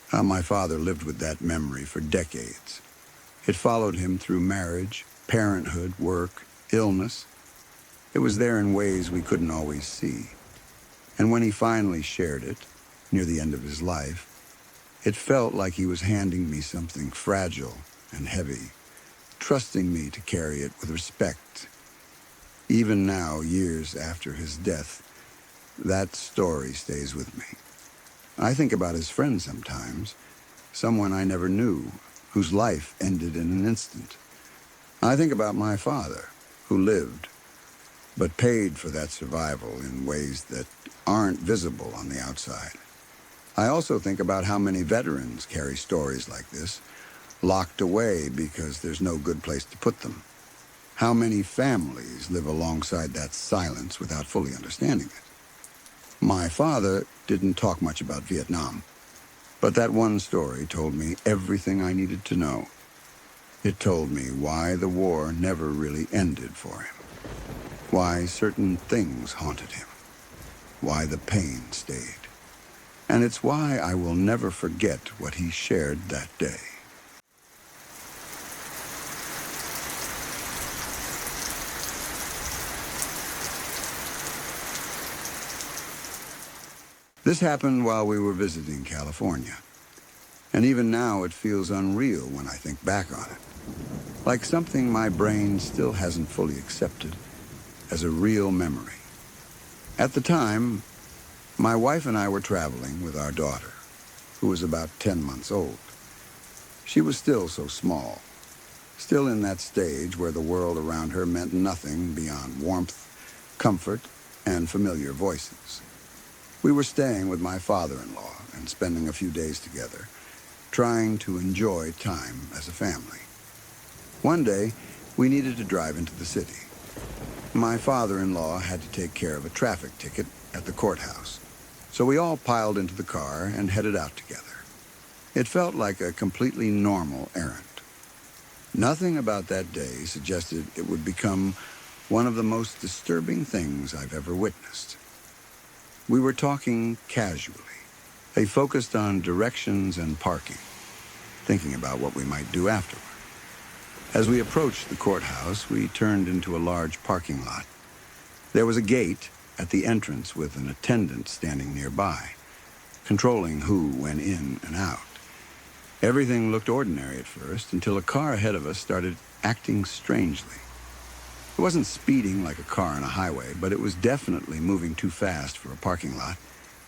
How my father lived with that memory for decades. It followed him through marriage, parenthood, work, illness. It was there in ways we couldn't always see. And when he finally shared it, near the end of his life, it felt like he was handing me something fragile and heavy, trusting me to carry it with respect. Even now, years after his death, that story stays with me. I think about his friend sometimes, someone I never knew, whose life ended in an instant. I think about my father, who lived, but paid for that survival in ways that aren't visible on the outside. I also think about how many veterans carry stories like this, locked away because there's no good place to put them. How many families live alongside that silence without fully understanding it. My father didn't talk much about Vietnam, but that one story told me everything I needed to know. It told me why the war never really ended for him, why certain things haunted him, why the pain stayed. And it's why I will never forget what he shared that day. This happened while we were visiting California. And even now it feels unreal when I think back on it. Like something my brain still hasn't fully accepted as a real memory. At the time, my wife and I were traveling with our daughter, who was about 10 months old. She was still so small, still in that stage where the world around her meant nothing beyond warmth, comfort, and familiar voices. We were staying with my father-in-law and spending a few days together, trying to enjoy time as a family. One day, we needed to drive into the city. My father-in-law had to take care of a traffic ticket at the courthouse, so we all piled into the car and headed out together. It felt like a completely normal errand. Nothing about that day suggested it would become one of the most disturbing things I've ever witnessed. We were talking casually. They focused on directions and parking, thinking about what we might do afterward. As we approached the courthouse, we turned into a large parking lot. There was a gate at the entrance with an attendant standing nearby, controlling who went in and out. Everything looked ordinary at first until a car ahead of us started acting strangely. It wasn't speeding like a car on a highway, but it was definitely moving too fast for a parking lot,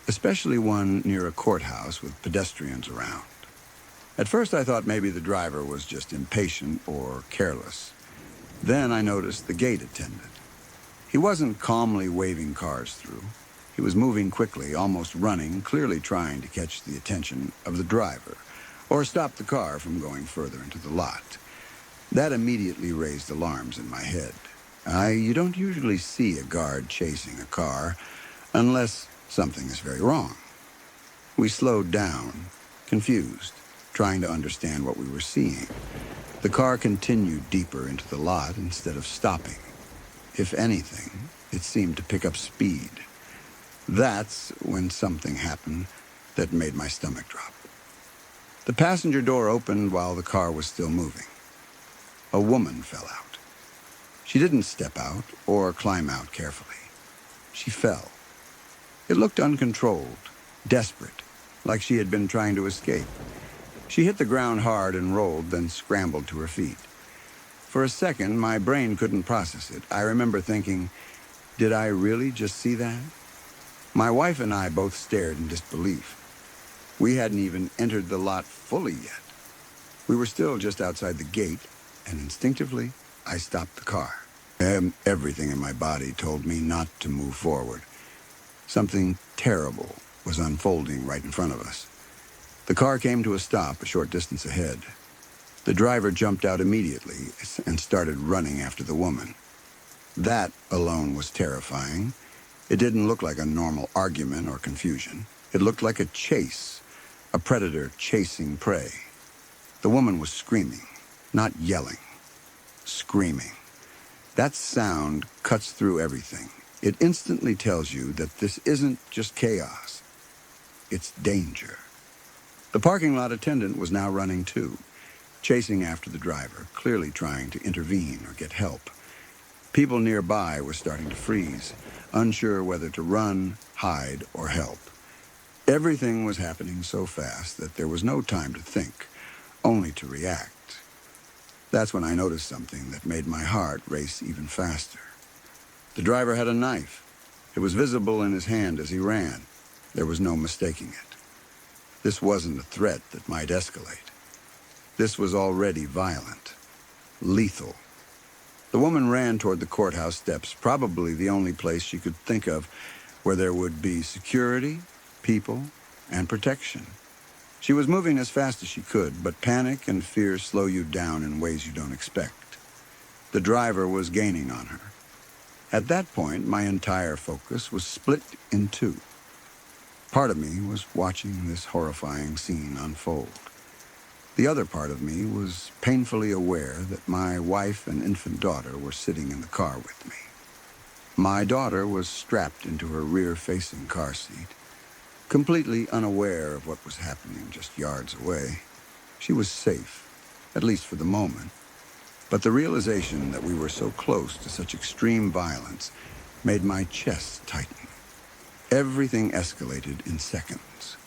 especially one near a courthouse with pedestrians around. At first I thought maybe the driver was just impatient or careless. Then I noticed the gate attendant. He wasn't calmly waving cars through. He was moving quickly, almost running, clearly trying to catch the attention of the driver, or stop the car from going further into the lot. That immediately raised alarms in my head. You don't usually see a guard chasing a car unless something is very wrong. We slowed down, confused, trying to understand what we were seeing. The car continued deeper into the lot instead of stopping. If anything, it seemed to pick up speed. That's when something happened that made my stomach drop. The passenger door opened while the car was still moving. A woman fell out. She didn't step out or climb out carefully. She fell. It looked uncontrolled, desperate, like she had been trying to escape. She hit the ground hard and rolled, then scrambled to her feet. For a second, my brain couldn't process it. I remember thinking, did I really just see that? My wife and I both stared in disbelief. We hadn't even entered the lot fully yet. We were still just outside the gate, and instinctively, I stopped the car. Everything in my body told me not to move forward. Something terrible was unfolding right in front of us. The car came to a stop a short distance ahead. The driver jumped out immediately and started running after the woman. That alone was terrifying. It didn't look like a normal argument or confusion. It looked like a chase, a predator chasing prey. The woman was screaming, not yelling, screaming. That sound cuts through everything. It instantly tells you that this isn't just chaos. It's danger. The parking lot attendant was now running too, chasing after the driver, clearly trying to intervene or get help. People nearby were starting to freeze, unsure whether to run, hide, or help. Everything was happening so fast that there was no time to think, only to react. That's when I noticed something that made my heart race even faster. The driver had a knife. It was visible in his hand as he ran. There was no mistaking it. This wasn't a threat that might escalate. This was already violent, lethal. The woman ran toward the courthouse steps, probably the only place she could think of where there would be security, people, and protection. She was moving as fast as she could, but panic and fear slow you down in ways you don't expect. The driver was gaining on her. At that point, my entire focus was split in two. Part of me was watching this horrifying scene unfold. The other part of me was painfully aware that my wife and infant daughter were sitting in the car with me. My daughter was strapped into her rear-facing car seat, completely unaware of what was happening just yards away. She was safe, at least for the moment. But the realization that we were so close to such extreme violence made my chest tighten. Everything escalated in seconds.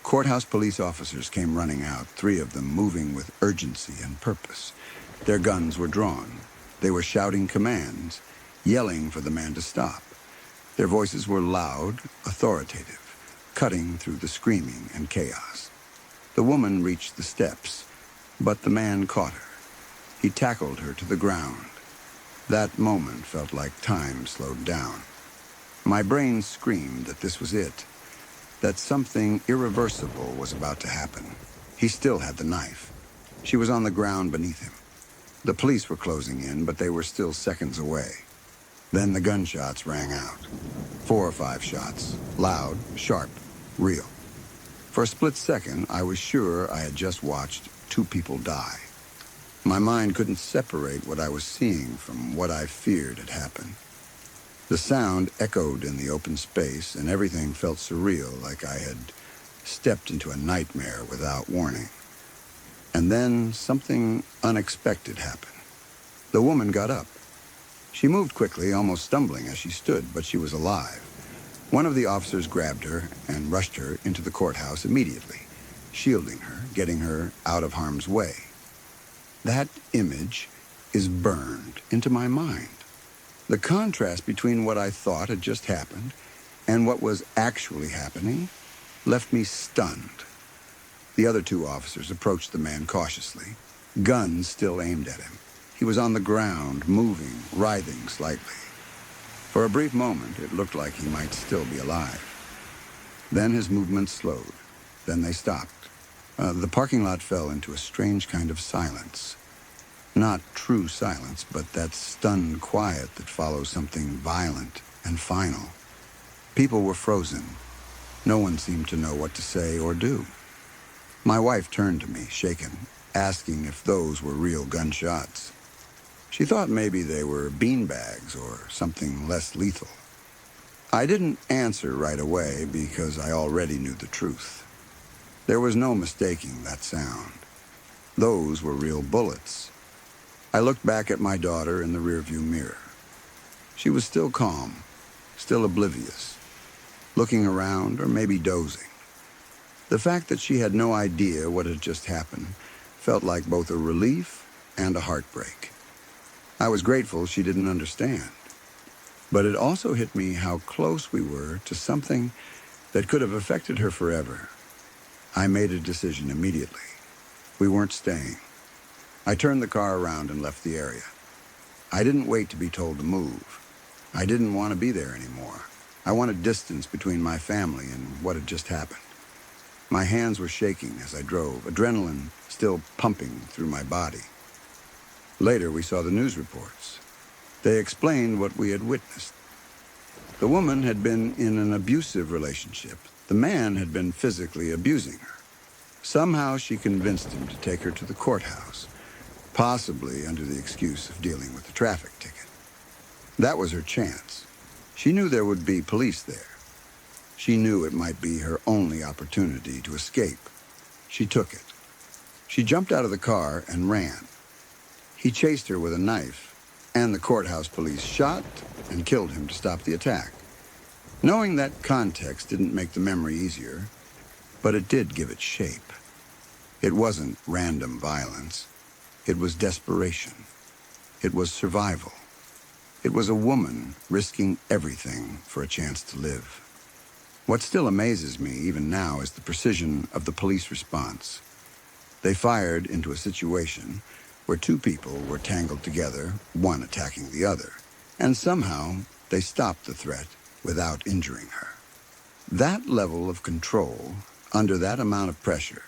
Courthouse police officers came running out, 3 of them moving with urgency and purpose. Their guns were drawn. They were shouting commands, yelling for the man to stop. Their voices were loud, authoritative, cutting through the screaming and chaos. The woman reached the steps, but the man caught her. He tackled her to the ground. That moment felt like time slowed down. My brain screamed that this was it, that something irreversible was about to happen. He still had the knife. She was on the ground beneath him. The police were closing in, but they were still seconds away. Then the gunshots rang out. 4 or 5 shots, loud, sharp, real. For a split second, I was sure I had just watched 2 people die. My mind couldn't separate what I was seeing from what I feared had happened. The sound echoed in the open space, and everything felt surreal, like I had stepped into a nightmare without warning. And then something unexpected happened. The woman got up. She moved quickly, almost stumbling as she stood, but she was alive. One of the officers grabbed her and rushed her into the courthouse immediately, shielding her, getting her out of harm's way. That image is burned into my mind. The contrast between what I thought had just happened and what was actually happening left me stunned. The other 2 officers approached the man cautiously, guns still aimed at him. He was on the ground, moving, writhing slightly. For a brief moment, it looked like he might still be alive. Then his movements slowed. Then they stopped. The parking lot fell into a strange kind of silence. Not true silence, but that stunned quiet that follows something violent and final. People were frozen. No one seemed to know what to say or do. My wife turned to me, shaken, asking if those were real gunshots. She thought maybe they were beanbags or something less lethal. I didn't answer right away because I already knew the truth. There was no mistaking that sound. Those were real bullets. I looked back at my daughter in the rearview mirror. She was still calm, still oblivious, looking around or maybe dozing. The fact that she had no idea what had just happened felt like both a relief and a heartbreak. I was grateful she didn't understand. But it also hit me how close we were to something that could have affected her forever. I made a decision immediately. We weren't staying. I turned the car around and left the area. I didn't wait to be told to move. I didn't want to be there anymore. I wanted distance between my family and what had just happened. My hands were shaking as I drove, adrenaline still pumping through my body. Later, we saw the news reports. They explained what we had witnessed. The woman had been in an abusive relationship. The man had been physically abusing her. Somehow she convinced him to take her to the courthouse, possibly under the excuse of dealing with the traffic ticket. That was her chance. She knew there would be police there. She knew it might be her only opportunity to escape. She took it. She jumped out of the car and ran. He chased her with a knife, and the courthouse police shot and killed him to stop the attack. Knowing that context didn't make the memory easier, but it did give it shape. It wasn't random violence. It was desperation. It was survival. It was a woman risking everything for a chance to live. What still amazes me, even now, is the precision of the police response. They fired into a situation where two people were tangled together, one attacking the other, and somehow they stopped the threat without injuring her. That level of control, under that amount of pressure,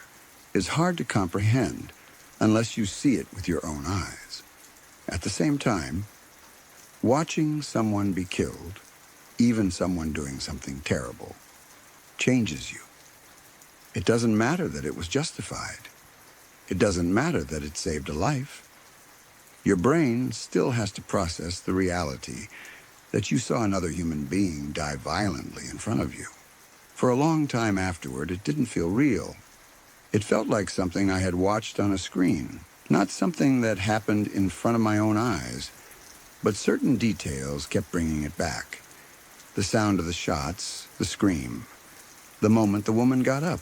is hard to comprehend unless you see it with your own eyes. At the same time, watching someone be killed, even someone doing something terrible, changes you. It doesn't matter that it was justified. It doesn't matter that it saved a life. Your brain still has to process the reality that you saw another human being die violently in front of you. For a long time afterward, it didn't feel real. It felt like something I had watched on a screen, not something that happened in front of my own eyes, but certain details kept bringing it back. The sound of the shots, the scream, the moment the woman got up,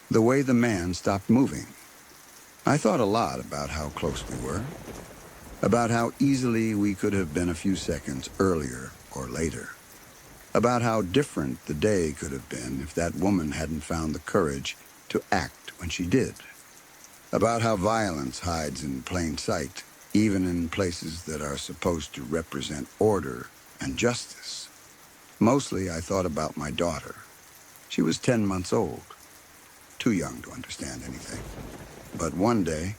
the way the man stopped moving. I thought a lot about how close we were, about how easily we could have been a few seconds earlier or later, about how different the day could have been if that woman hadn't found the courage to act when she did, about how violence hides in plain sight, even in places that are supposed to represent order and justice. Mostly I thought about my daughter. She was 10 months old, too young to understand anything. But one day,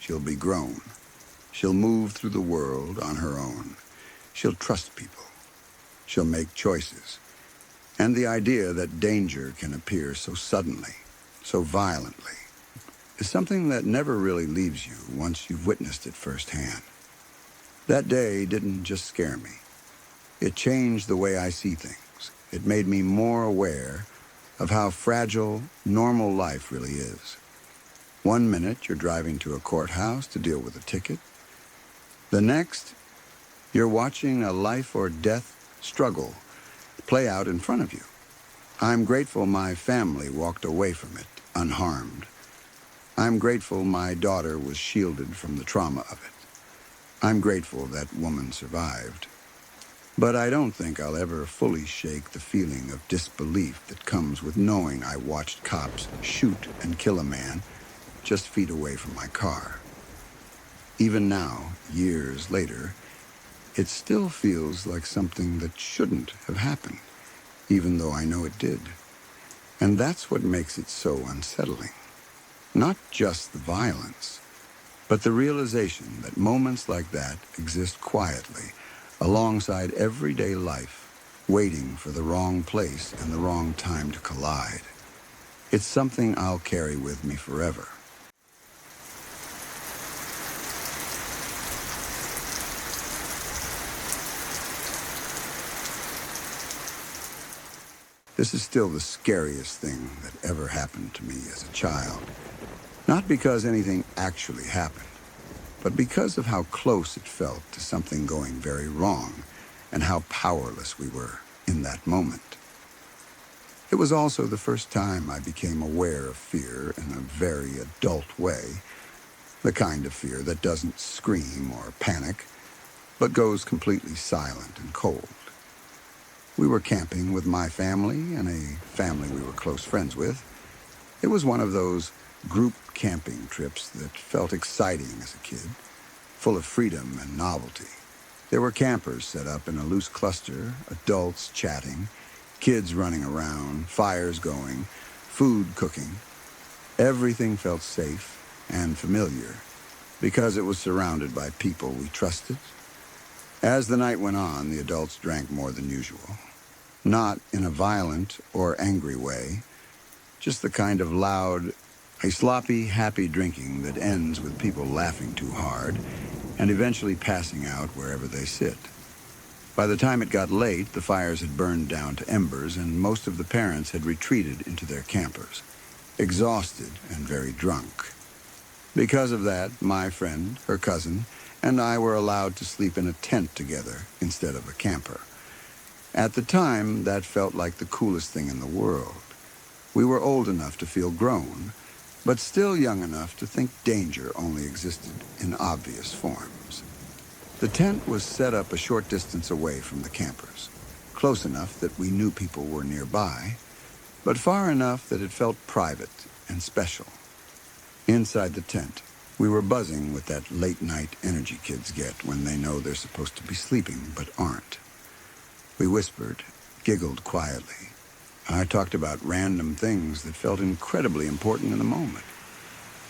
she'll be grown. She'll move through the world on her own. She'll trust people. She'll make choices. And the idea that danger can appear so suddenly, so violently, is something that never really leaves you once you've witnessed it firsthand. That day didn't just scare me. It changed the way I see things. It made me more aware of how fragile normal life really is. One minute, you're driving to a courthouse to deal with a ticket. The next, you're watching a life or death struggle play out in front of you. I'm grateful my family walked away from it unharmed. I'm grateful my daughter was shielded from the trauma of it. I'm grateful that woman survived. But I don't think I'll ever fully shake the feeling of disbelief that comes with knowing I watched cops shoot and kill a man just feet away from my car. Even now, years later, it still feels like something that shouldn't have happened, even though I know it did. And that's what makes it so unsettling. Not just the violence, but the realization that moments like that exist quietly alongside everyday life, waiting for the wrong place and the wrong time to collide. It's something I'll carry with me forever. This is still the scariest thing that ever happened to me as a child. Not because anything actually happened, but because of how close it felt to something going very wrong and how powerless we were in that moment. It was also the first time I became aware of fear in a very adult way, the kind of fear that doesn't scream or panic, but goes completely silent and cold. We were camping with my family and a family we were close friends with. It was one of those group camping trips that felt exciting as a kid, full of freedom and novelty. There were campers set up in a loose cluster, adults chatting, kids running around, fires going, food cooking. Everything felt safe and familiar because it was surrounded by people we trusted. As the night went on, the adults drank more than usual. Not in a violent or angry way, just the kind of loud, a sloppy, happy drinking that ends with people laughing too hard and eventually passing out wherever they sit. By the time it got late, the fires had burned down to embers and most of the parents had retreated into their campers, exhausted and very drunk. Because of that, my friend, her cousin, and I were allowed to sleep in a tent together instead of a camper. At the time, that felt like the coolest thing in the world. We were old enough to feel grown, but still young enough to think danger only existed in obvious forms. The tent was set up a short distance away from the campers, close enough that we knew people were nearby, but far enough that it felt private and special. Inside the tent, we were buzzing with that late-night energy kids get when they know they're supposed to be sleeping but aren't. We whispered, giggled quietly. I talked about random things that felt incredibly important in the moment.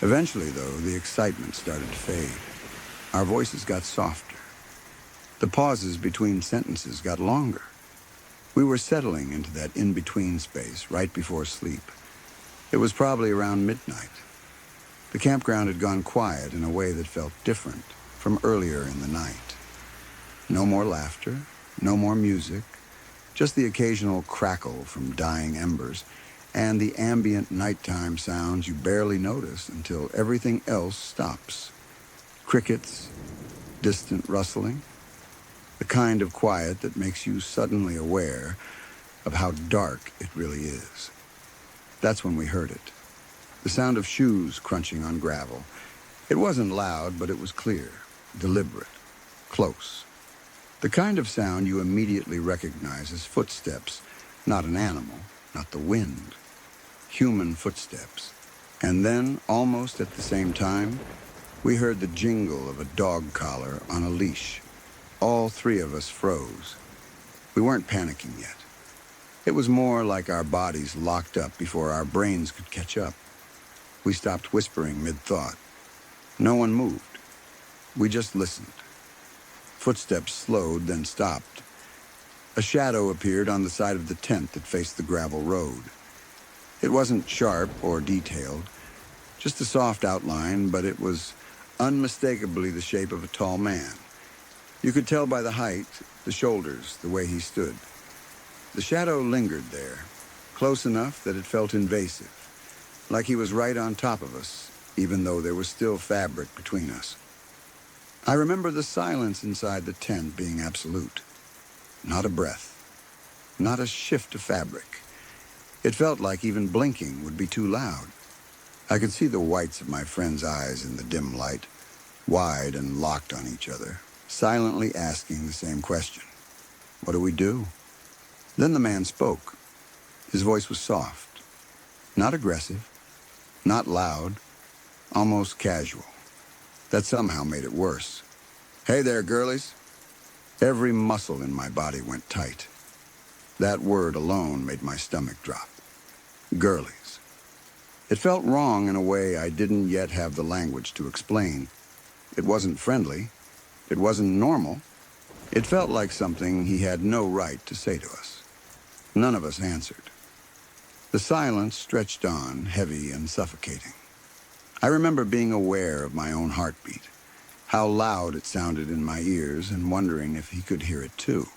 Eventually, though, the excitement started to fade. Our voices got softer. The pauses between sentences got longer. We were settling into that in-between space right before sleep. It was probably around midnight. The campground had gone quiet in a way that felt different from earlier in the night. No more laughter, no more music, just the occasional crackle from dying embers and the ambient nighttime sounds you barely notice until everything else stops. Crickets, distant rustling, the kind of quiet that makes you suddenly aware of how dark it really is. That's when we heard it. The sound of shoes crunching on gravel. It wasn't loud, but it was clear, deliberate, close. The kind of sound you immediately recognize as footsteps, not an animal, not the wind. Human footsteps. And then, almost at the same time, we heard the jingle of a dog collar on a leash. All three of us froze. We weren't panicking yet. It was more like our bodies locked up before our brains could catch up. We stopped whispering mid-thought. No one moved. We just listened. Footsteps slowed, then stopped. A shadow appeared on the side of the tent that faced the gravel road. It wasn't sharp or detailed, just a soft outline, but it was unmistakably the shape of a tall man. You could tell by the height, the shoulders, the way he stood. The shadow lingered there, close enough that it felt invasive, like he was right on top of us, even though there was still fabric between us. I remember the silence inside the tent being absolute. Not a breath, not a shift of fabric. It felt like even blinking would be too loud. I could see the whites of my friend's eyes in the dim light, wide and locked on each other, silently asking the same question. What do we do? Then the man spoke. His voice was soft, not aggressive, not loud, almost casual. That somehow made it worse. Hey there, girlies. Every muscle in my body went tight. That word alone made my stomach drop. Girlies. It felt wrong in a way I didn't yet have the language to explain. It wasn't friendly. It wasn't normal. It felt like something he had no right to say to us. None of us answered. The silence stretched on, heavy and suffocating. I remember being aware of my own heartbeat, how loud it sounded in my ears, and wondering if he could hear it too.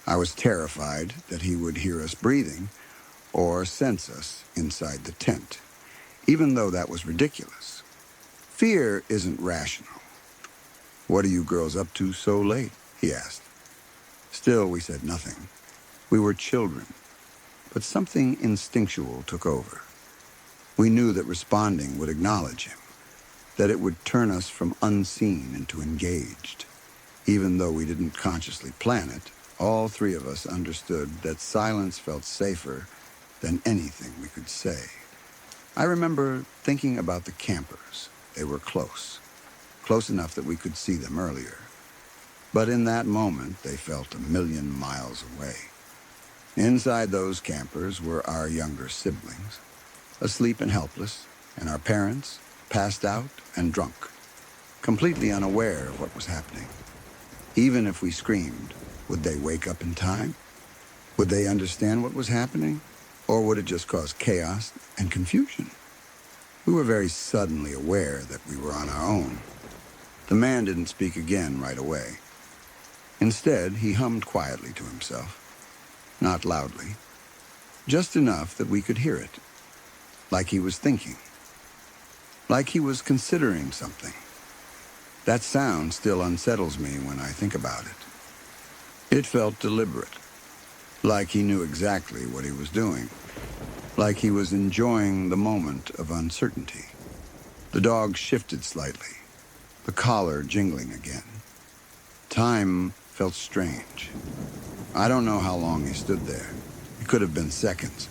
I was terrified that he would hear us breathing or sense us inside the tent, even though that was ridiculous. Fear isn't rational. What are you girls up to so late? He asked. Still, we said nothing. We were children, but something instinctual took over. We knew that responding would acknowledge him, that it would turn us from unseen into engaged. Even though we didn't consciously plan it, all three of us understood that silence felt safer than anything we could say. I remember thinking about the campers. They were close enough that we could see them earlier. But in that moment, they felt 1,000,000 miles away. Inside those campers were our younger siblings, asleep and helpless, and our parents, passed out and drunk, completely unaware of what was happening. Even if we screamed, would they wake up in time? Would they understand what was happening? Or would it just cause chaos and confusion? We were very suddenly aware that we were on our own. The man didn't speak again right away. Instead, he hummed quietly to himself, not loudly, just enough that we could hear it, like he was thinking, like he was considering something. That sound still unsettles me when I think about it. It felt deliberate, like he knew exactly what he was doing, like he was enjoying the moment of uncertainty. The dog shifted slightly, the collar jingling again. Time felt strange. I don't know how long he stood there. It could have been seconds.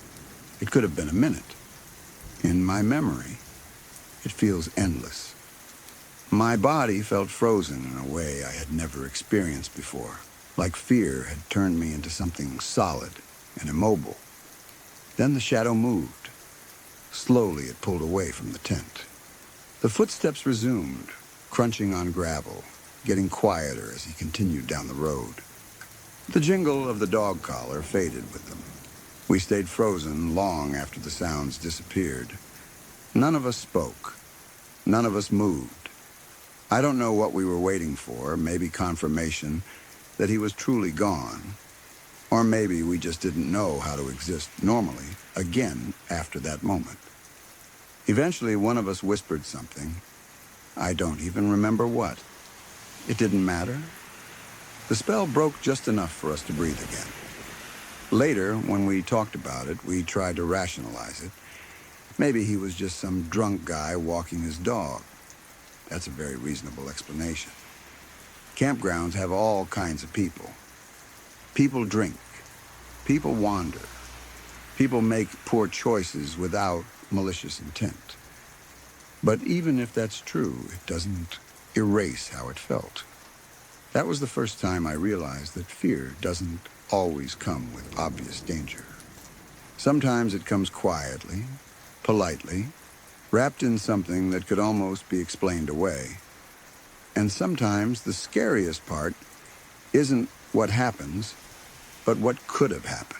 It could have been a minute. In my memory, it feels endless. My body felt frozen in a way I had never experienced before, like fear had turned me into something solid and immobile. Then the shadow moved. Slowly it pulled away from the tent. The footsteps resumed, crunching on gravel, getting quieter as he continued down the road. The jingle of the dog collar faded with them. We stayed frozen long after the sounds disappeared. None of us spoke. None of us moved. I don't know what we were waiting for, maybe confirmation that he was truly gone. Or maybe we just didn't know how to exist normally again after that moment. Eventually, one of us whispered something. I don't even remember what. It didn't matter. The spell broke just enough for us to breathe again. Later, when we talked about it, we tried to rationalize it. Maybe he was just some drunk guy walking his dog. That's a very reasonable explanation. Campgrounds have all kinds of people. People drink. People wander. People make poor choices without malicious intent. But even if that's true, it doesn't erase how it felt. That was the first time I realized that fear doesn't always come with obvious danger. Sometimes it comes quietly, politely, wrapped in something that could almost be explained away. And sometimes the scariest part isn't what happens, but what could have happened.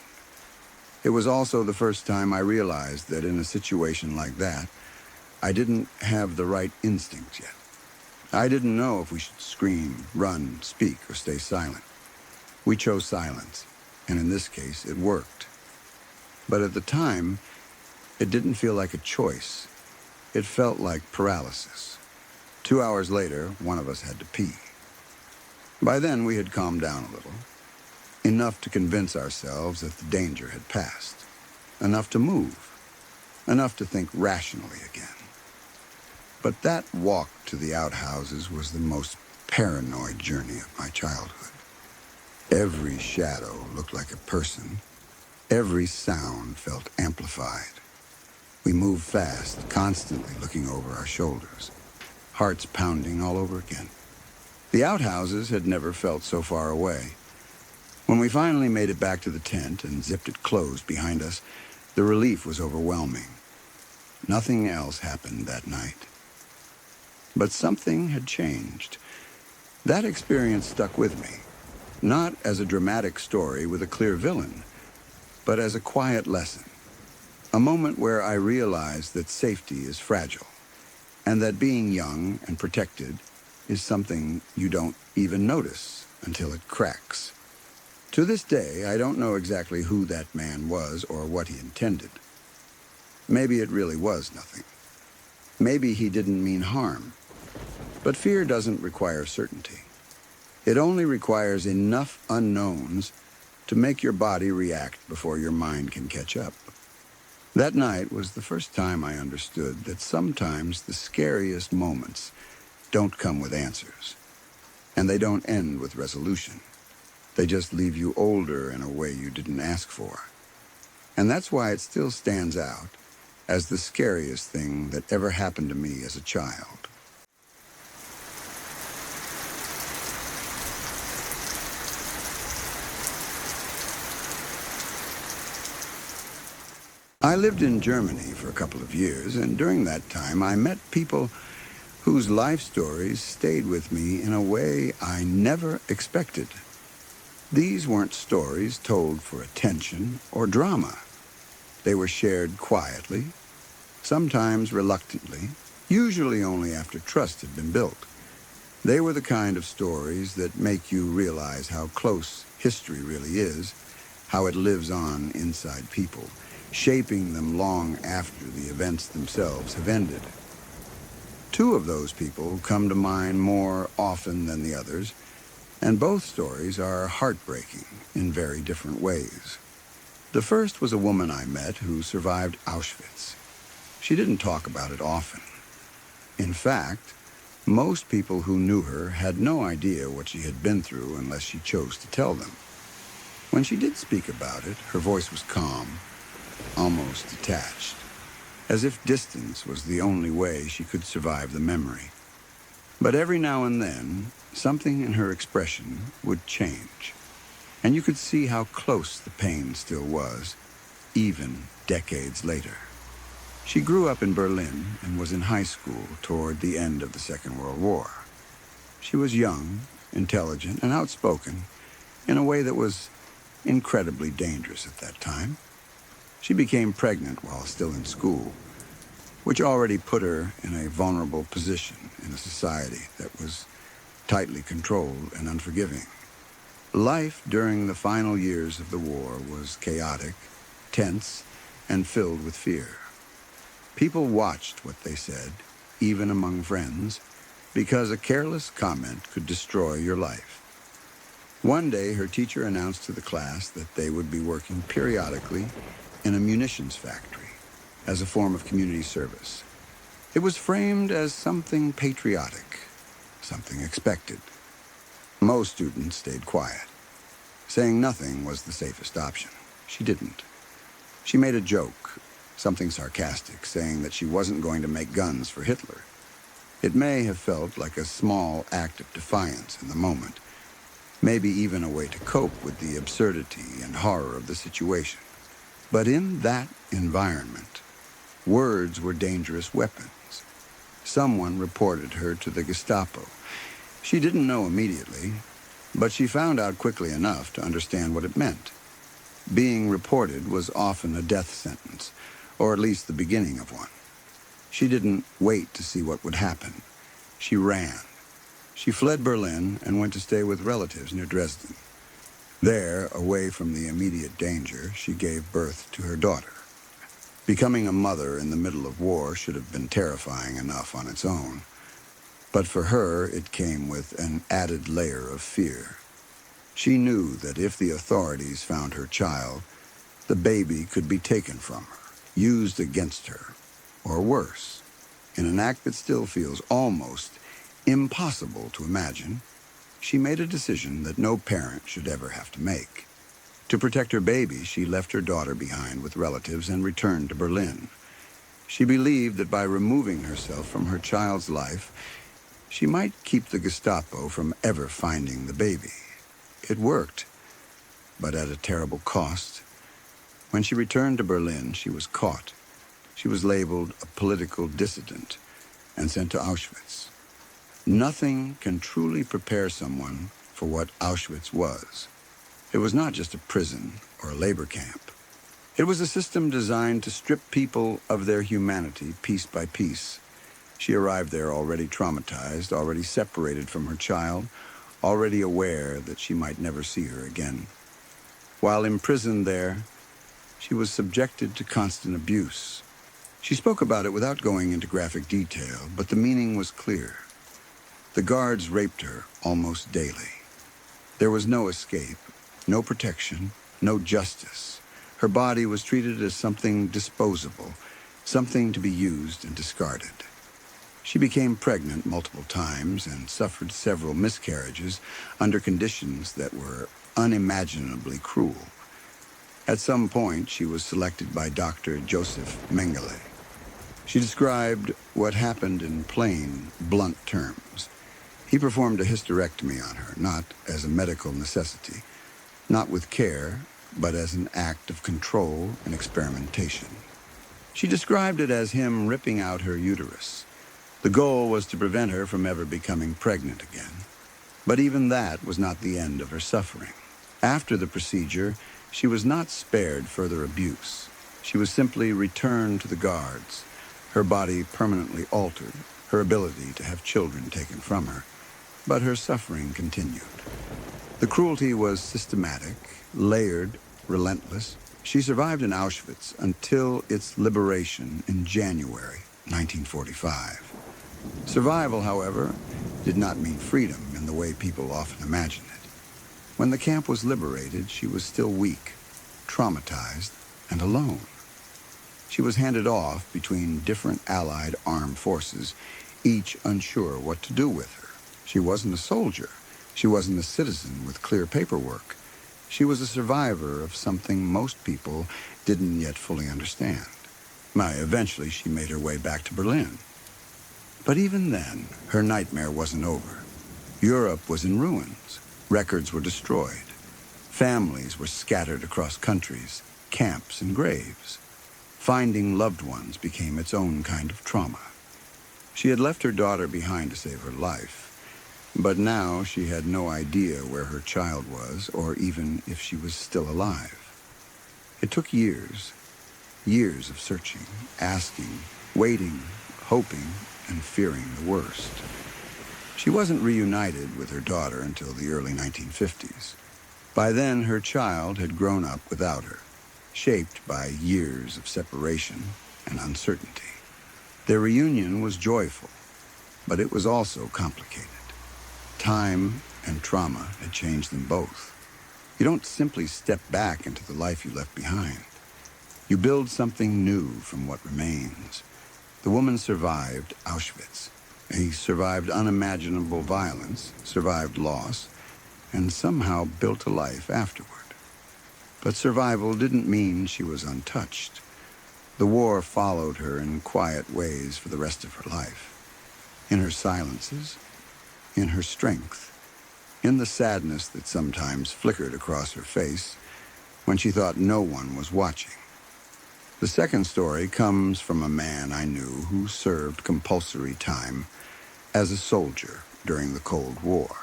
It was also the first time I realized that in a situation like that, I didn't have the right instincts yet. I didn't know if we should scream, run, speak, or stay silent. We chose silence, and in this case, it worked. But at the time, it didn't feel like a choice. It felt like paralysis. 2 hours later, one of us had to pee. By then, we had calmed down a little. Enough to convince ourselves that the danger had passed. Enough to move. Enough to think rationally again. But that walk to the outhouses was the most paranoid journey of my childhood. Every shadow looked like a person. Every sound felt amplified. We moved fast, constantly looking over our shoulders, hearts pounding all over again. The outhouses had never felt so far away. When we finally made it back to the tent and zipped it closed behind us, the relief was overwhelming. Nothing else happened that night. But something had changed. That experience stuck with me, not as a dramatic story with a clear villain, but as a quiet lesson. A moment where I realized that safety is fragile, and that being young and protected is something you don't even notice until it cracks. To this day, I don't know exactly who that man was or what he intended. Maybe it really was nothing. Maybe he didn't mean harm. But fear doesn't require certainty. It only requires enough unknowns to make your body react before your mind can catch up. That night was the first time I understood that sometimes the scariest moments don't come with answers, and they don't end with resolution. They just leave you older in a way you didn't ask for. And that's why it still stands out as the scariest thing that ever happened to me as a child. I lived in Germany for a couple of years, and during that time I met people whose life stories stayed with me in a way I never expected. These weren't stories told for attention or drama. They were shared quietly, sometimes reluctantly, usually only after trust had been built. They were the kind of stories that make you realize how close history really is, how it lives on inside people, shaping them long after the events themselves have ended. Two of those people come to mind more often than the others, and both stories are heartbreaking in very different ways. The first was a woman I met who survived Auschwitz. She didn't talk about it often. In fact, most people who knew her had no idea what she had been through unless she chose to tell them. When she did speak about it, her voice was calm, almost detached, as if distance was the only way she could survive the memory. But every now and then, something in her expression would change, and you could see how close the pain still was, even decades later. She grew up in Berlin and was in high school toward the end of the Second World War. She was young, intelligent, and outspoken in a way that was incredibly dangerous at that time. She became pregnant while still in school, which already put her in a vulnerable position in a society that was tightly controlled and unforgiving. Life during the final years of the war was chaotic, tense, and filled with fear. People watched what they said, even among friends, because a careless comment could destroy your life. One day, her teacher announced to the class that they would be working periodically in a munitions factory as a form of community service. It was framed as something patriotic, something expected. Most students stayed quiet. Saying nothing was the safest option. She didn't. She made a joke, something sarcastic, saying that she wasn't going to make guns for Hitler. It may have felt like a small act of defiance in the moment, maybe even a way to cope with the absurdity and horror of the situation. But in that environment, words were dangerous weapons. Someone reported her to the Gestapo. She didn't know immediately, but she found out quickly enough to understand what it meant. Being reported was often a death sentence, or at least the beginning of one. She didn't wait to see what would happen. She ran. She fled Berlin and went to stay with relatives near Dresden. There, away from the immediate danger, she gave birth to her daughter. Becoming a mother in the middle of war should have been terrifying enough on its own. But for her, it came with an added layer of fear. She knew that if the authorities found her child, the baby could be taken from her, used against her, or worse. In an act that still feels almost impossible to imagine, she made a decision that no parent should ever have to make. To protect her baby, she left her daughter behind with relatives and returned to Berlin. She believed that by removing herself from her child's life, she might keep the Gestapo from ever finding the baby. It worked, but at a terrible cost. When she returned to Berlin, she was caught. She was labeled a political dissident and sent to Auschwitz. Nothing can truly prepare someone for what Auschwitz was. It was not just a prison or a labor camp. It was a system designed to strip people of their humanity piece by piece. She arrived there already traumatized, already separated from her child, already aware that she might never see her again. While imprisoned there, she was subjected to constant abuse. She spoke about it without going into graphic detail, but the meaning was clear. The guards raped her almost daily. There was no escape, no protection, no justice. Her body was treated as something disposable, something to be used and discarded. She became pregnant multiple times and suffered several miscarriages under conditions that were unimaginably cruel. At some point, she was selected by Dr. Joseph Mengele. She described what happened in plain, blunt terms. He performed a hysterectomy on her, not as a medical necessity, not with care, but as an act of control and experimentation. She described it as him ripping out her uterus, The goal was to prevent her from ever becoming pregnant again. But even that was not the end of her suffering. After the procedure, she was not spared further abuse. She was simply returned to the guards, her body permanently altered, her ability to have children taken from her. But her suffering continued. The cruelty was systematic, layered, relentless. She survived in Auschwitz until its liberation in January 1945. Survival, however, did not mean freedom in the way people often imagine it. When the camp was liberated, she was still weak, traumatized, and alone. She was handed off between different Allied armed forces, each unsure what to do with her. She wasn't a soldier. She wasn't a citizen with clear paperwork. She was a survivor of something most people didn't yet fully understand. Eventually, she made her way back to Berlin. But even then, her nightmare wasn't over. Europe was in ruins. Records were destroyed. Families were scattered across countries, camps, and graves. Finding loved ones became its own kind of trauma. She had left her daughter behind to save her life, but now she had no idea where her child was or even if she was still alive. It took years of searching, asking, waiting, hoping, and fearing the worst. She wasn't reunited with her daughter until the early 1950s. By then, her child had grown up without her, shaped by years of separation and uncertainty. Their reunion was joyful, but it was also complicated. Time and trauma had changed them both. You don't simply step back into the life you left behind. You build something new from what remains. The woman survived Auschwitz. He survived unimaginable violence, survived loss, and somehow built a life afterward. But survival didn't mean she was untouched. The war followed her in quiet ways for the rest of her life. In her silences, in her strength, in the sadness that sometimes flickered across her face when she thought no one was watching. The second story comes from a man I knew who served compulsory time as a soldier during the Cold War.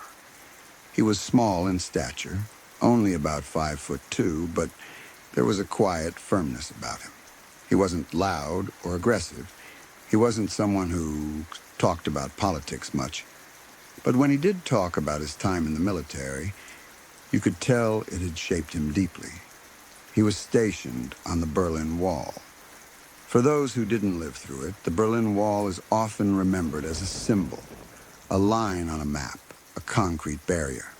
He was small in stature, only about 5'2", but there was a quiet firmness about him. He wasn't loud or aggressive. He wasn't someone who talked about politics much. But when he did talk about his time in the military, you could tell it had shaped him deeply. He was stationed on the Berlin Wall. For those who didn't live through it, the Berlin Wall is often remembered as a symbol, a line on a map, a concrete barrier.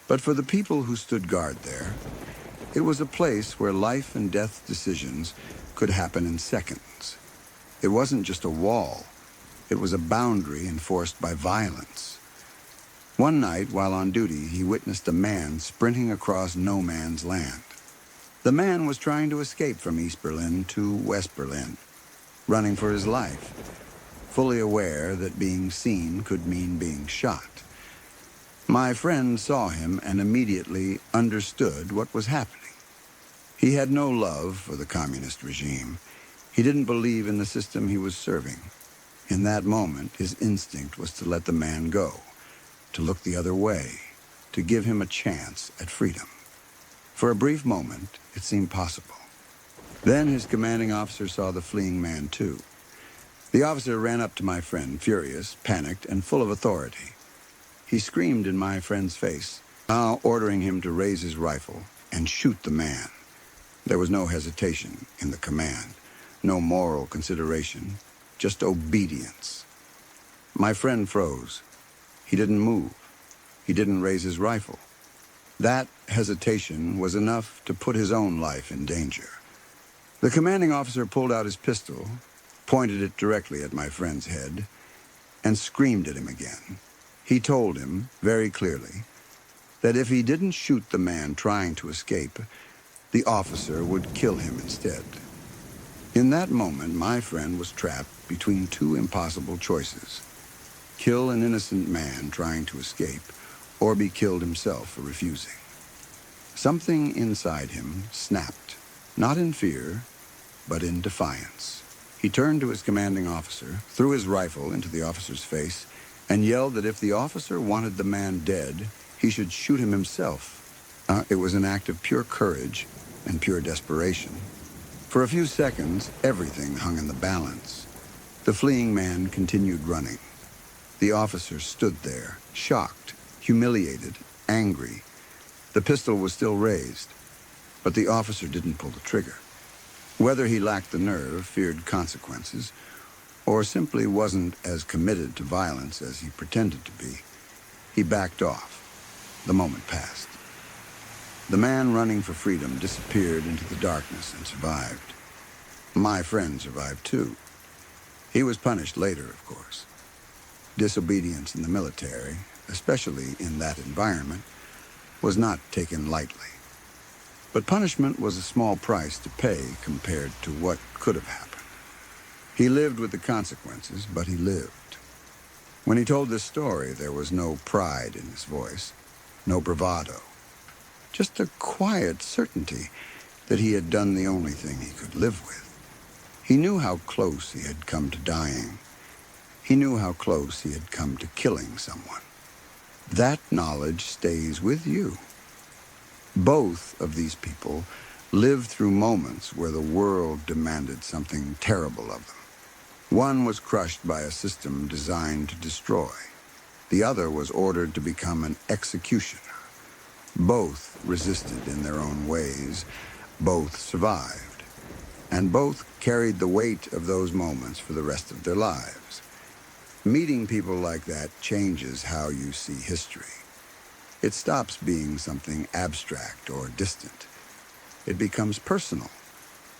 But for the people who stood guard there, it was a place where life and death decisions could happen in seconds. It wasn't just a wall. It was a boundary enforced by violence. One night, while on duty, he witnessed a man sprinting across no man's land. The man was trying to escape from East Berlin to West Berlin, running for his life, fully aware that being seen could mean being shot. My friend saw him and immediately understood what was happening. He had no love for the communist regime. He didn't believe in the system he was serving. In that moment, his instinct was to let the man go, to look the other way, to give him a chance at freedom. For a brief moment, it seemed possible. Then his commanding officer saw the fleeing man too. The officer ran up to my friend, furious, panicked, and full of authority. He screamed in my friend's face, now ordering him to raise his rifle and shoot the man. There was no hesitation in the command, no moral consideration, just obedience. My friend froze. He didn't move. He didn't raise his rifle. That hesitation was enough to put his own life in danger. The commanding officer pulled out his pistol, pointed it directly at my friend's head, and screamed at him again. He told him, very clearly, that if he didn't shoot the man trying to escape, the officer would kill him instead. In that moment, my friend was trapped between two impossible choices: kill an innocent man trying to escape, or be killed himself for refusing. Something inside him snapped, not in fear, but in defiance. He turned to his commanding officer, threw his rifle into the officer's face, and yelled that if the officer wanted the man dead, he should shoot him himself. It was an act of pure courage and pure desperation. For a few seconds, everything hung in the balance. The fleeing man continued running. The officer stood there, shocked, humiliated, angry. The pistol was still raised, but the officer didn't pull the trigger. Whether he lacked the nerve, feared consequences, or simply wasn't as committed to violence as he pretended to be, he backed off. The moment passed. The man running for freedom disappeared into the darkness and survived. My friend survived too. He was punished later, of course. Disobedience in the military, especially in that environment, was not taken lightly. But punishment was a small price to pay compared to what could have happened. He lived with the consequences, but he lived. When he told this story, there was no pride in his voice, no bravado. Just a quiet certainty that he had done the only thing he could live with. He knew how close he had come to dying. He knew how close he had come to killing someone. That knowledge stays with you. Both of these people lived through moments where the world demanded something terrible of them. One was crushed by a system designed to destroy. The other was ordered to become an executioner. Both resisted in their own ways. Both survived. And both carried the weight of those moments for the rest of their lives. Meeting people like that changes how you see history. It stops being something abstract or distant. It becomes personal.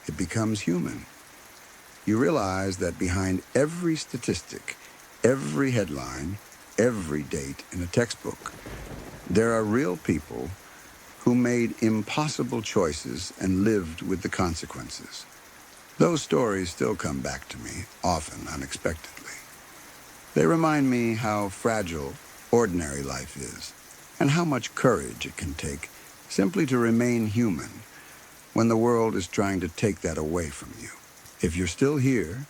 It becomes human. You realize that behind every statistic, every headline, every date in a textbook, there are real people who made impossible choices and lived with the consequences. Those stories still come back to me, often unexpectedly. They remind me how fragile ordinary life is, and how much courage it can take simply to remain human when the world is trying to take that away from you. If you're still here,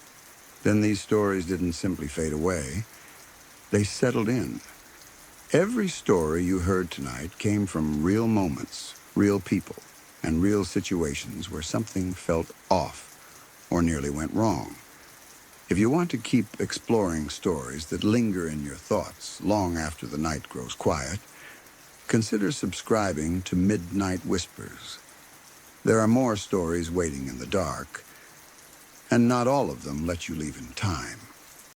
then these stories didn't simply fade away. They settled in. Every story you heard tonight came from real moments, real people, and real situations where something felt off or nearly went wrong. If you want to keep exploring stories that linger in your thoughts long after the night grows quiet, consider subscribing to Midnight Whispers. There are more stories waiting in the dark, and not all of them let you leave in time.